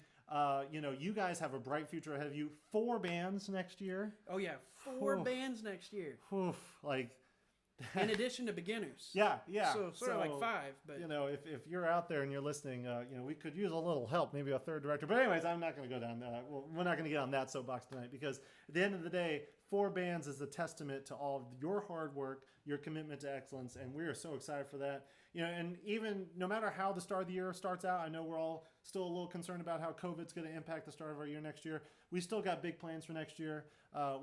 you guys have a bright future ahead of you. 4 bands next year. Oh, yeah, 4 bands next year. In addition to beginners. Yeah. So sort of like 5. But if you're out there and you're listening, we could use a little help, maybe a 3rd director. But anyways, I'm not going to go down that. We're not going to get on that soapbox tonight because at the end of the day, 4 bands is a testament to all of your hard work, your commitment to excellence, and we are so excited for that. And even no matter how the start of the year starts out, I know we're all still a little concerned about how COVID's going to impact the start of our year next year. We still got big plans for next year.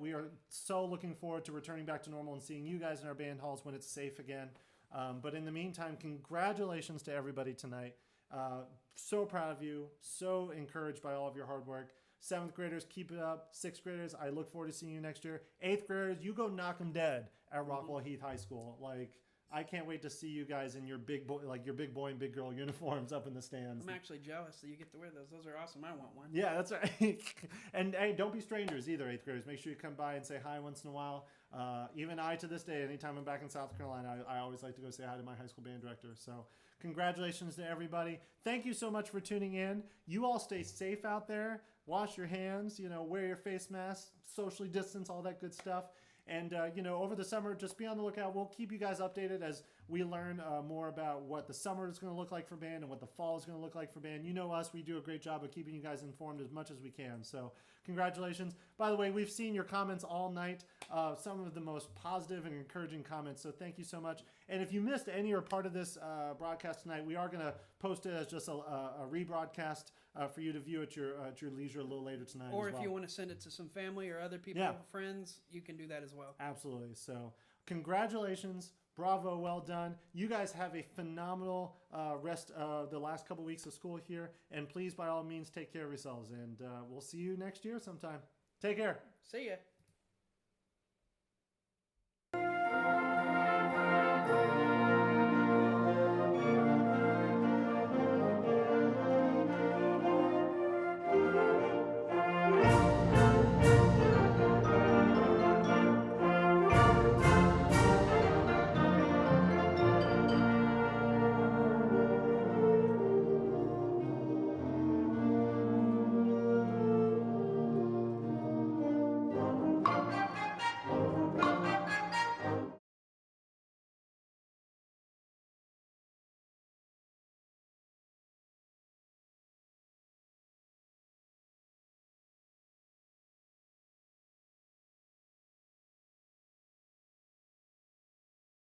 We are so looking forward to returning back to normal and seeing you guys in our band halls when it's safe again. But in the meantime, congratulations to everybody tonight. So proud of you. So encouraged by all of your hard work. 7th graders, keep it up. 6th graders, I look forward to seeing you next year. 8th graders, you go knock them dead at Rockwall Heath High School. I can't wait to see you guys in your big boy and big girl uniforms up in the stands. I'm actually jealous that you get to wear those. Those are awesome. I want one. Yeah, that's right. And hey, don't be strangers either, 8th graders. Make sure you come by and say hi once in a while. Even I, to this day, anytime I'm back in South Carolina, I always like to go say hi to my high school band director. So congratulations to everybody. Thank you so much for tuning in. You all stay safe out there. Wash your hands, wear your face mask, socially distance, all that good stuff. And, over the summer, just be on the lookout. We'll keep you guys updated as we learn more about what the summer is going to look like for band and what the fall is going to look like for band. You know us. We do a great job of keeping you guys informed as much as we can. So congratulations. By the way, we've seen your comments all night, some of the most positive and encouraging comments. So thank you so much. And if you missed any or part of this broadcast tonight, we are going to post it as just a rebroadcast for you to view at your leisure a little later tonight. Or if you want to send it to some family or other people, friends, you can do that as well. Absolutely. So congratulations. Bravo. Well done. You guys have a phenomenal rest of the last couple weeks of school here. And please, by all means, take care of yourselves. And we'll see you next year sometime. Take care. See ya.